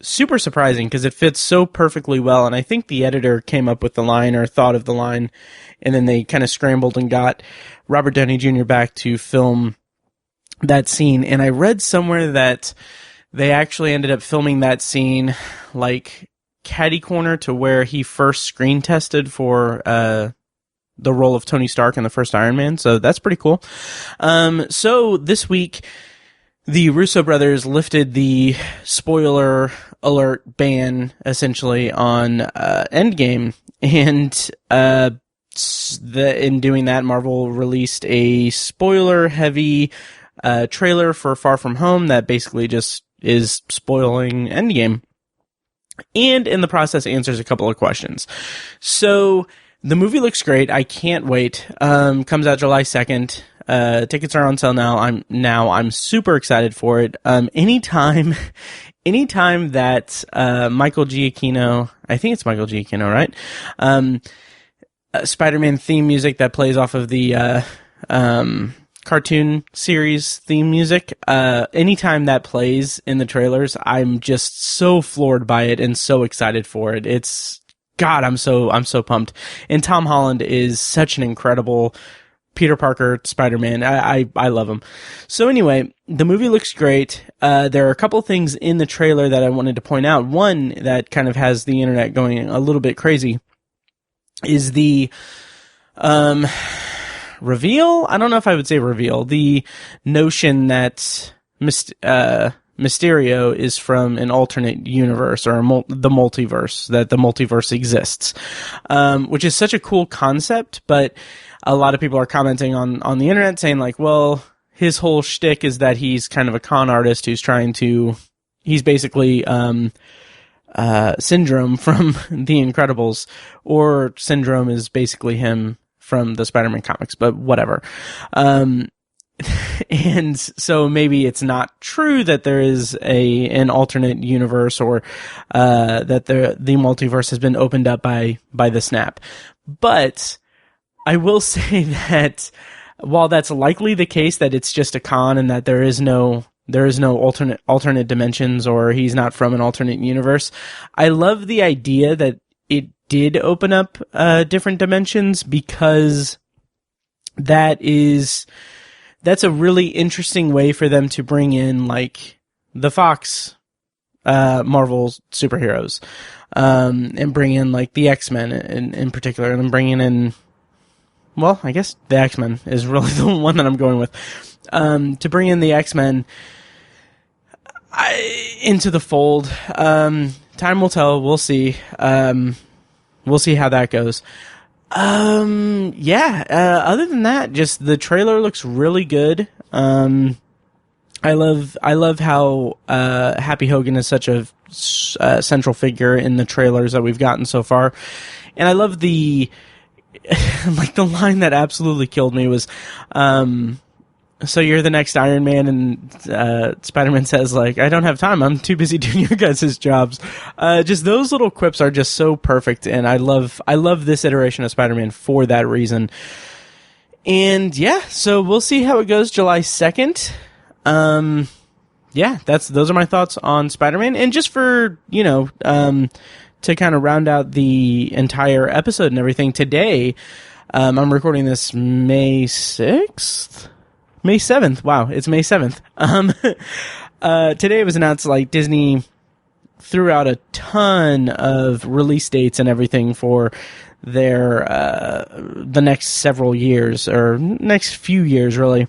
Super surprising because it fits so perfectly well, and I think the editor came up with the line or thought of the line, and then they kind of scrambled and got Robert Downey Jr. back to film that scene. And I read somewhere that they actually ended up filming that scene like catty corner to where he first screen tested for the role of Tony Stark in the first Iron Man, so that's pretty cool. So this week, the Russo brothers lifted the spoiler alert ban, essentially, on Endgame, and in doing that, Marvel released a spoiler-heavy trailer for Far From Home that basically just is spoiling Endgame, and in the process answers a couple of questions. So the movie looks great. I can't wait. Comes out July 2nd. Tickets are on sale now. I'm super excited for it. Anytime that Michael Giacchino, I think it's Michael Giacchino, right? Spider-Man theme music that plays off of the cartoon series theme music. Anytime that plays in the trailers, I'm just so floored by it and so excited for it. I'm so pumped. And Tom Holland is such an incredible Peter Parker Spider-Man. I love him. So anyway, the movie looks great. There are a couple things in the trailer that I wanted to point out. One that kind of has the internet going a little bit crazy is the reveal. I don't know if I would say reveal. The notion that Mysterio is from an alternate universe or the multiverse, that the multiverse exists, which is such a cool concept, but a lot of people are commenting on the internet saying like, well, his whole shtick is that he's kind of a con artist who's he's basically Syndrome from The Incredibles, or Syndrome is basically him from the Spider-Man comics, but whatever. And so maybe it's not true that there is an alternate universe, or that the multiverse has been opened up by the snap. But I will say that while that's likely the case, that it's just a con and that there is no alternate dimensions, or he's not from an alternate universe, I love the idea that it did open up different dimensions, because that's a really interesting way for them to bring in like the Fox Marvel superheroes, and bring in like the X-Men in particular, and I'm bringing in, well, I guess the X-Men is really the one that I'm going with, to bring in the X-Men into the fold. Time will tell. We'll see. We'll see how that goes. Other than that, just the trailer looks really good. I love how Happy Hogan is such a central figure in the trailers that we've gotten so far, and I love the like the line that absolutely killed me was, "So you're the next Iron Man," and Spider-Man says like, "I don't have time. I'm too busy doing your guys' jobs." Just those little quips are just so perfect, and I love this iteration of Spider-Man for that reason. And yeah, so we'll see how it goes July 2nd. Those are my thoughts on Spider-Man. And just for, to kind of round out the entire episode and everything, today, I'm recording this May 6th? May 7th. Wow, it's May 7th. Today it was announced, like, Disney threw out a ton of release dates and everything for their, the next several years, or next few years, really.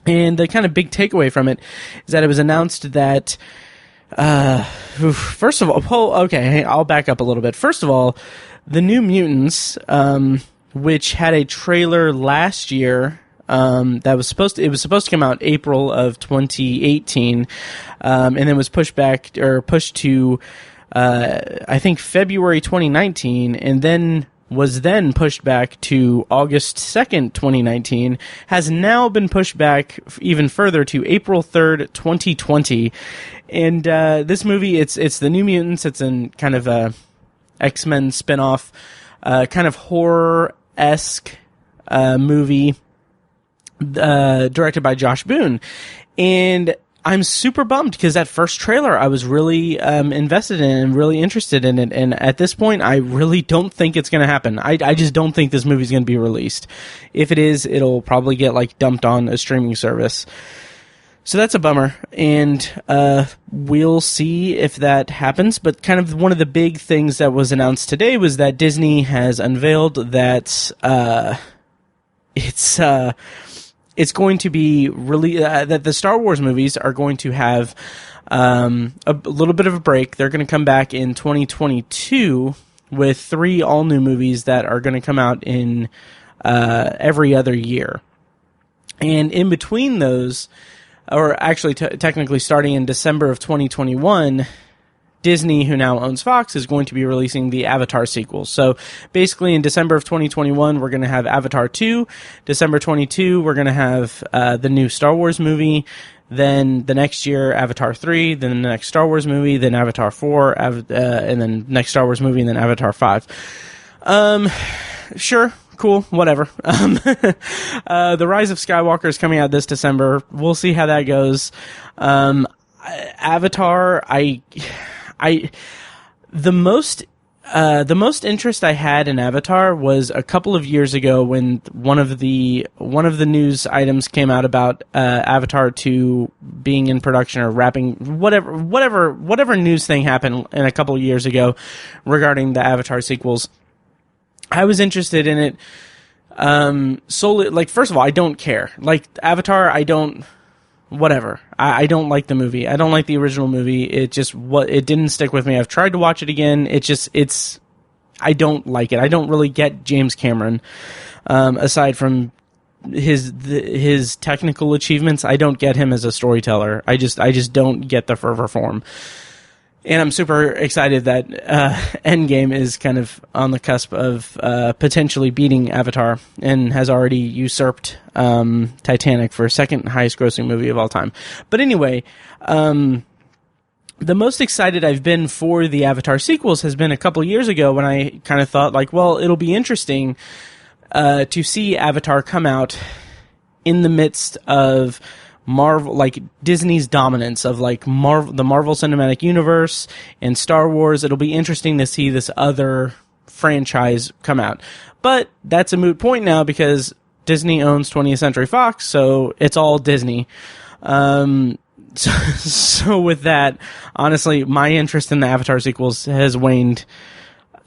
And the kind of big takeaway from it is that it was announced that, first of all, I'll back up a little bit. First of all, the New Mutants, which had a trailer last year, that was supposed to come out April of 2018, and then was pushed to, I think February 2019, and then was then pushed back to August 2nd, 2019, has now been pushed back even further to April 3rd, 2020. And this movie, it's the New Mutants. It's in kind of a X-Men spinoff, kind of horror-esque movie, directed by Josh Boone. And I'm super bummed because that first trailer I was really invested in and really interested in it, and at this point I really don't think it's going to happen. I just don't think this movie's going to be released. If it is, it'll probably get like dumped on a streaming service. So that's a bummer, and we'll see if that happens. But kind of one of the big things that was announced today was that Disney has unveiled that it's going to be really that the Star Wars movies are going to have a little bit of a break. They're going to come back in 2022 with 3 all-new movies that are going to come out in every other year. And in between those, or actually technically starting in December of 2021, Disney, who now owns Fox, is going to be releasing the Avatar sequels. So basically in December of 2021, we're going to have Avatar 2. December 22, we're going to have the new Star Wars movie. Then the next year, Avatar 3. Then the next Star Wars movie. Then Avatar 4. And then next Star Wars movie. And then Avatar 5. Sure. Cool. Whatever. The Rise of Skywalker is coming out this December. We'll see how that goes. Avatar, the most interest I had in Avatar was a couple of years ago when one of the news items came out about Avatar 2 being in production or wrapping, whatever news thing happened in a couple of years ago regarding the Avatar sequels. I was interested in it solely, like, first of all, I don't care. Like, Avatar, I don't like the movie. I don't like the original movie. It didn't stick with me. I've tried to watch it again. I don't like it. I don't really get James Cameron. Aside from his technical achievements, I don't get him as a storyteller. I just don't get the fervor for him. And I'm super excited that Endgame is kind of on the cusp of potentially beating Avatar and has already usurped Titanic for second highest grossing movie of all time. But anyway, the most excited I've been for the Avatar sequels has been a couple years ago when I kind of thought, like, well, it'll be interesting to see Avatar come out in the midst of Marvel, like Disney's dominance of like the Marvel Cinematic Universe and Star Wars. It'll be interesting to see this other franchise come out. But that's a moot point now because Disney owns 20th Century Fox, so it's all Disney. So with that, honestly, my interest in the Avatar sequels has waned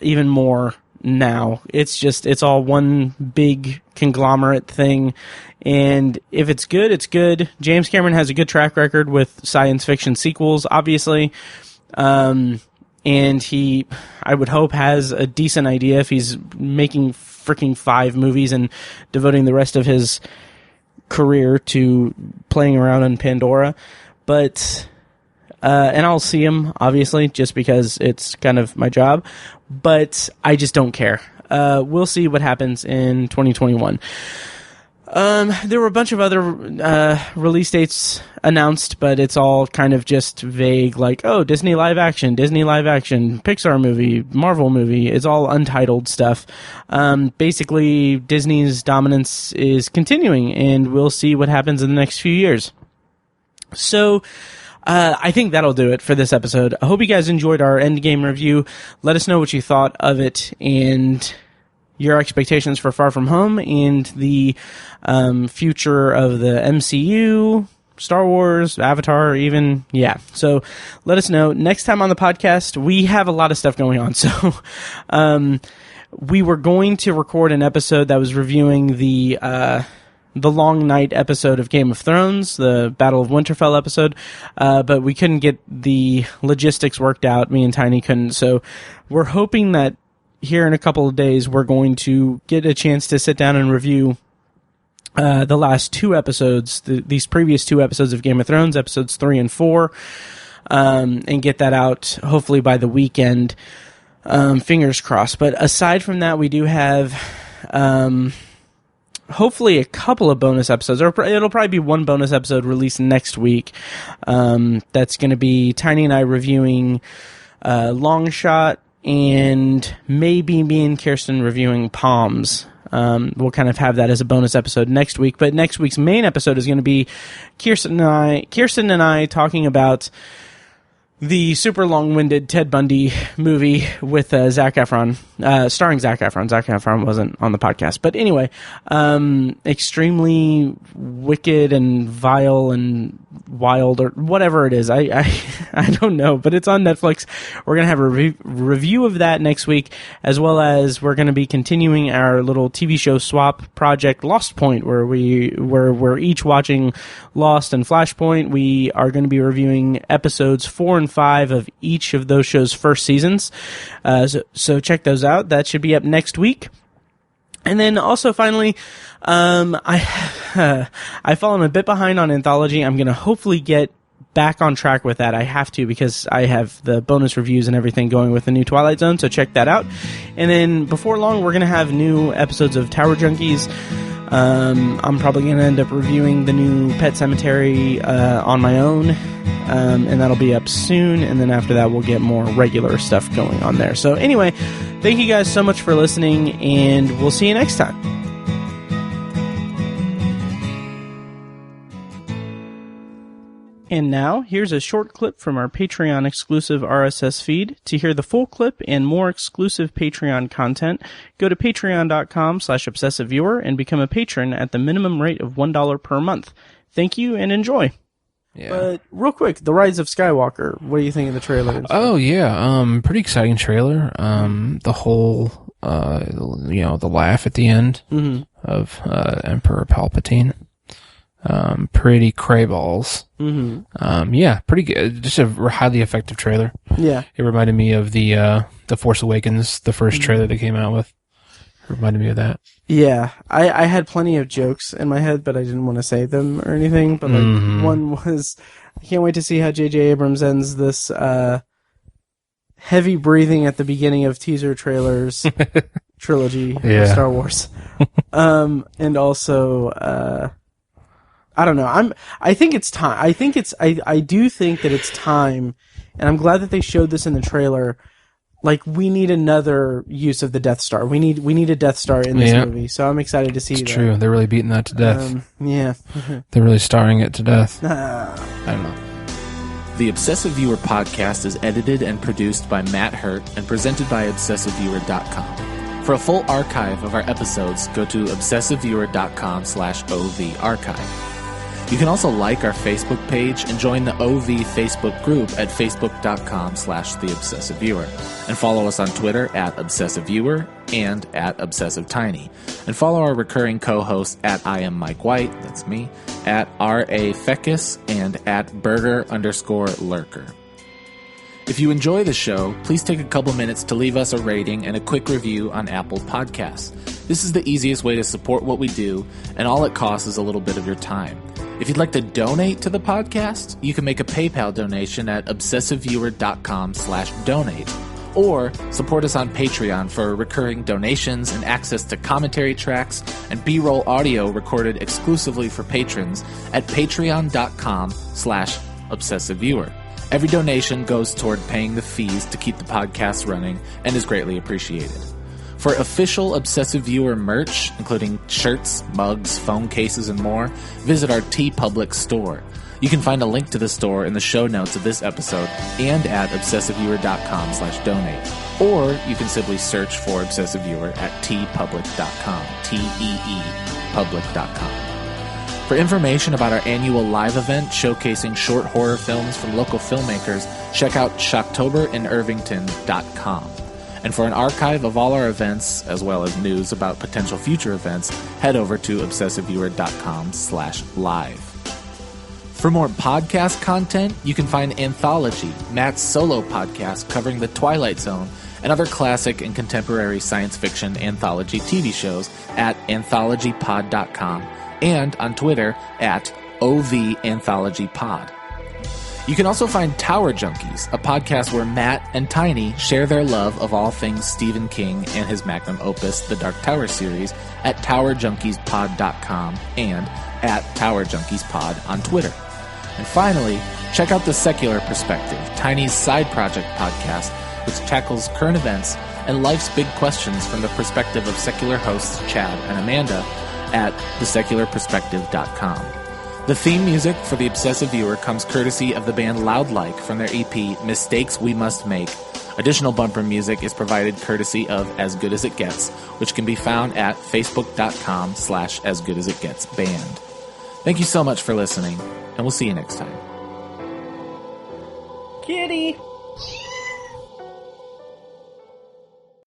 even more now. It's all one big conglomerate thing, and if it's good, it's good. James Cameron has a good track record with science fiction sequels, obviously, and he, I would hope, has a decent idea if he's making freaking 5 movies and devoting the rest of his career to playing around on Pandora. But and I'll see him, obviously, just because it's kind of my job, but I just don't care. We'll see what happens in 2021. There were a bunch of other release dates announced, but it's all kind of just vague, like, oh, Disney live action, Pixar movie, Marvel movie. It's all untitled stuff. Basically, Disney's dominance is continuing, and we'll see what happens in the next few years. So, I think that'll do it for this episode. I hope you guys enjoyed our Endgame review. Let us know what you thought of it and your expectations for Far From Home and the future of the MCU, Star Wars, Avatar, even. Yeah, so let us know. Next time on the podcast, we have a lot of stuff going on. So we were going to record an episode that was reviewing the long night episode of Game of Thrones, the Battle of Winterfell episode, but we couldn't get the logistics worked out. Me and Tiny couldn't, so we're hoping that here in a couple of days we're going to get a chance to sit down and review the last 2 episodes, these previous 2 episodes of Game of Thrones, episodes 3 and 4, and get that out hopefully by the weekend. Fingers crossed. But aside from that, we do have hopefully a couple of bonus episodes, or it'll probably be one bonus episode released next week. That's going to be Tiny and I reviewing Long Shot, and maybe me and Kirsten reviewing Palms. We'll kind of have that as a bonus episode next week, but next week's main episode is going to be Kirsten and I talking about the super long-winded Ted Bundy movie with Zac Efron, starring Zac Efron. Zac Efron wasn't on the podcast. But anyway, extremely wicked and vile and wild, or whatever it is. I don't know, but it's on Netflix. We're going to have a review of that next week, as well as we're going to be continuing our little TV show swap project, Lost Point, where we're each watching Lost and Flashpoint. We are going to be reviewing episodes 4 and 5 of each of those shows' first seasons. So check those out. That should be up next week. And then also finally, I've fallen a bit behind on Anthology. I'm going to hopefully get back on track with that. I have to, because I have the bonus reviews and everything going with the new Twilight Zone, so check that out. And then before long, we're going to have new episodes of Tower Junkies. I'm probably going to end up reviewing the new Pet Cemetery on my own, and that'll be up soon, and then after that we'll get more regular stuff going on there. So anyway, thank you guys so much for listening, and we'll see you next time. And now, here's a short clip from our Patreon-exclusive RSS feed. To hear the full clip and more exclusive Patreon content, go to patreon.com/obsessiveviewer and become a patron at the minimum rate of $1 per month. Thank you, and enjoy. Yeah. But real quick, The Rise of Skywalker, what do you think of the trailer? Oh, yeah, pretty exciting trailer. The whole, the laugh at the end of Emperor Palpatine. Pretty cray balls. Yeah, pretty good. Just a highly effective trailer. Yeah. It reminded me of the Force Awakens, the first trailer they came out with. It reminded me of that. Yeah. I had plenty of jokes in my head, but I didn't want to say them or anything. But one was, I can't wait to see how J.J. Abrams ends this heavy breathing at the beginning of teaser trailers trilogy of Star Wars. And also, I don't know. I think it's time. I do think that it's time, and I'm glad that they showed this in the trailer. Like, we need another use of the Death Star. We need a Death Star in this movie. So I'm excited to see that. It's true. They're really beating that to death. Yeah. They're really starring it to death. I don't know. The Obsessive Viewer podcast is edited and produced by Matt Hurt and presented by ObsessiveViewer.com. For a full archive of our episodes, go to ObsessiveViewer.com/OV archive. You can also like our Facebook page and join the OV Facebook group at facebook.com/theobsessiveviewer, and follow us on Twitter at obsessiveviewer and at obsessivetiny, and follow our recurring co-hosts at I am Mike White, that's me, at R.A. Feckus, and at burger_lurker. If you enjoy the show, please take a couple minutes to leave us a rating and a quick review on Apple Podcasts. This is the easiest way to support what we do, and all it costs is a little bit of your time. If you'd like to donate to the podcast, you can make a PayPal donation at obsessiveviewer.com/donate, or support us on Patreon for recurring donations and access to commentary tracks and B-roll audio recorded exclusively for patrons at patreon.com/obsessiveviewer. Every donation goes toward paying the fees to keep the podcast running and is greatly appreciated. For official Obsessive Viewer merch, including shirts, mugs, phone cases, and more, visit our TeePublic store. You can find a link to the store in the show notes of this episode and at obsessiveviewer.com/donate. Or you can simply search for Obsessive Viewer at teepublic.com, T-E-E, public.com. For information about our annual live event showcasing short horror films from local filmmakers, check out shocktoberinirvington.com. And for an archive of all our events, as well as news about potential future events, head over to obsessiveviewer.com/live. For more podcast content, you can find Anthology, Matt's solo podcast covering The Twilight Zone and other classic and contemporary science fiction anthology TV shows at anthologypod.com and on Twitter at OVAnthologyPod. You can also find Tower Junkies, a podcast where Matt and Tiny share their love of all things Stephen King and his magnum opus, the Dark Tower series, at towerjunkiespod.com and at towerjunkiespod on Twitter. And finally, check out The Secular Perspective, Tiny's side project podcast, which tackles current events and life's big questions from the perspective of secular hosts Chad and Amanda at thesecularperspective.com. The theme music for The Obsessive Viewer comes courtesy of the band Loudlike from their EP Mistakes We Must Make. Additional bumper music is provided courtesy of As Good As It Gets, which can be found at facebook.com/asgoodasitgetsband. Thank you so much for listening, and we'll see you next time. Kitty!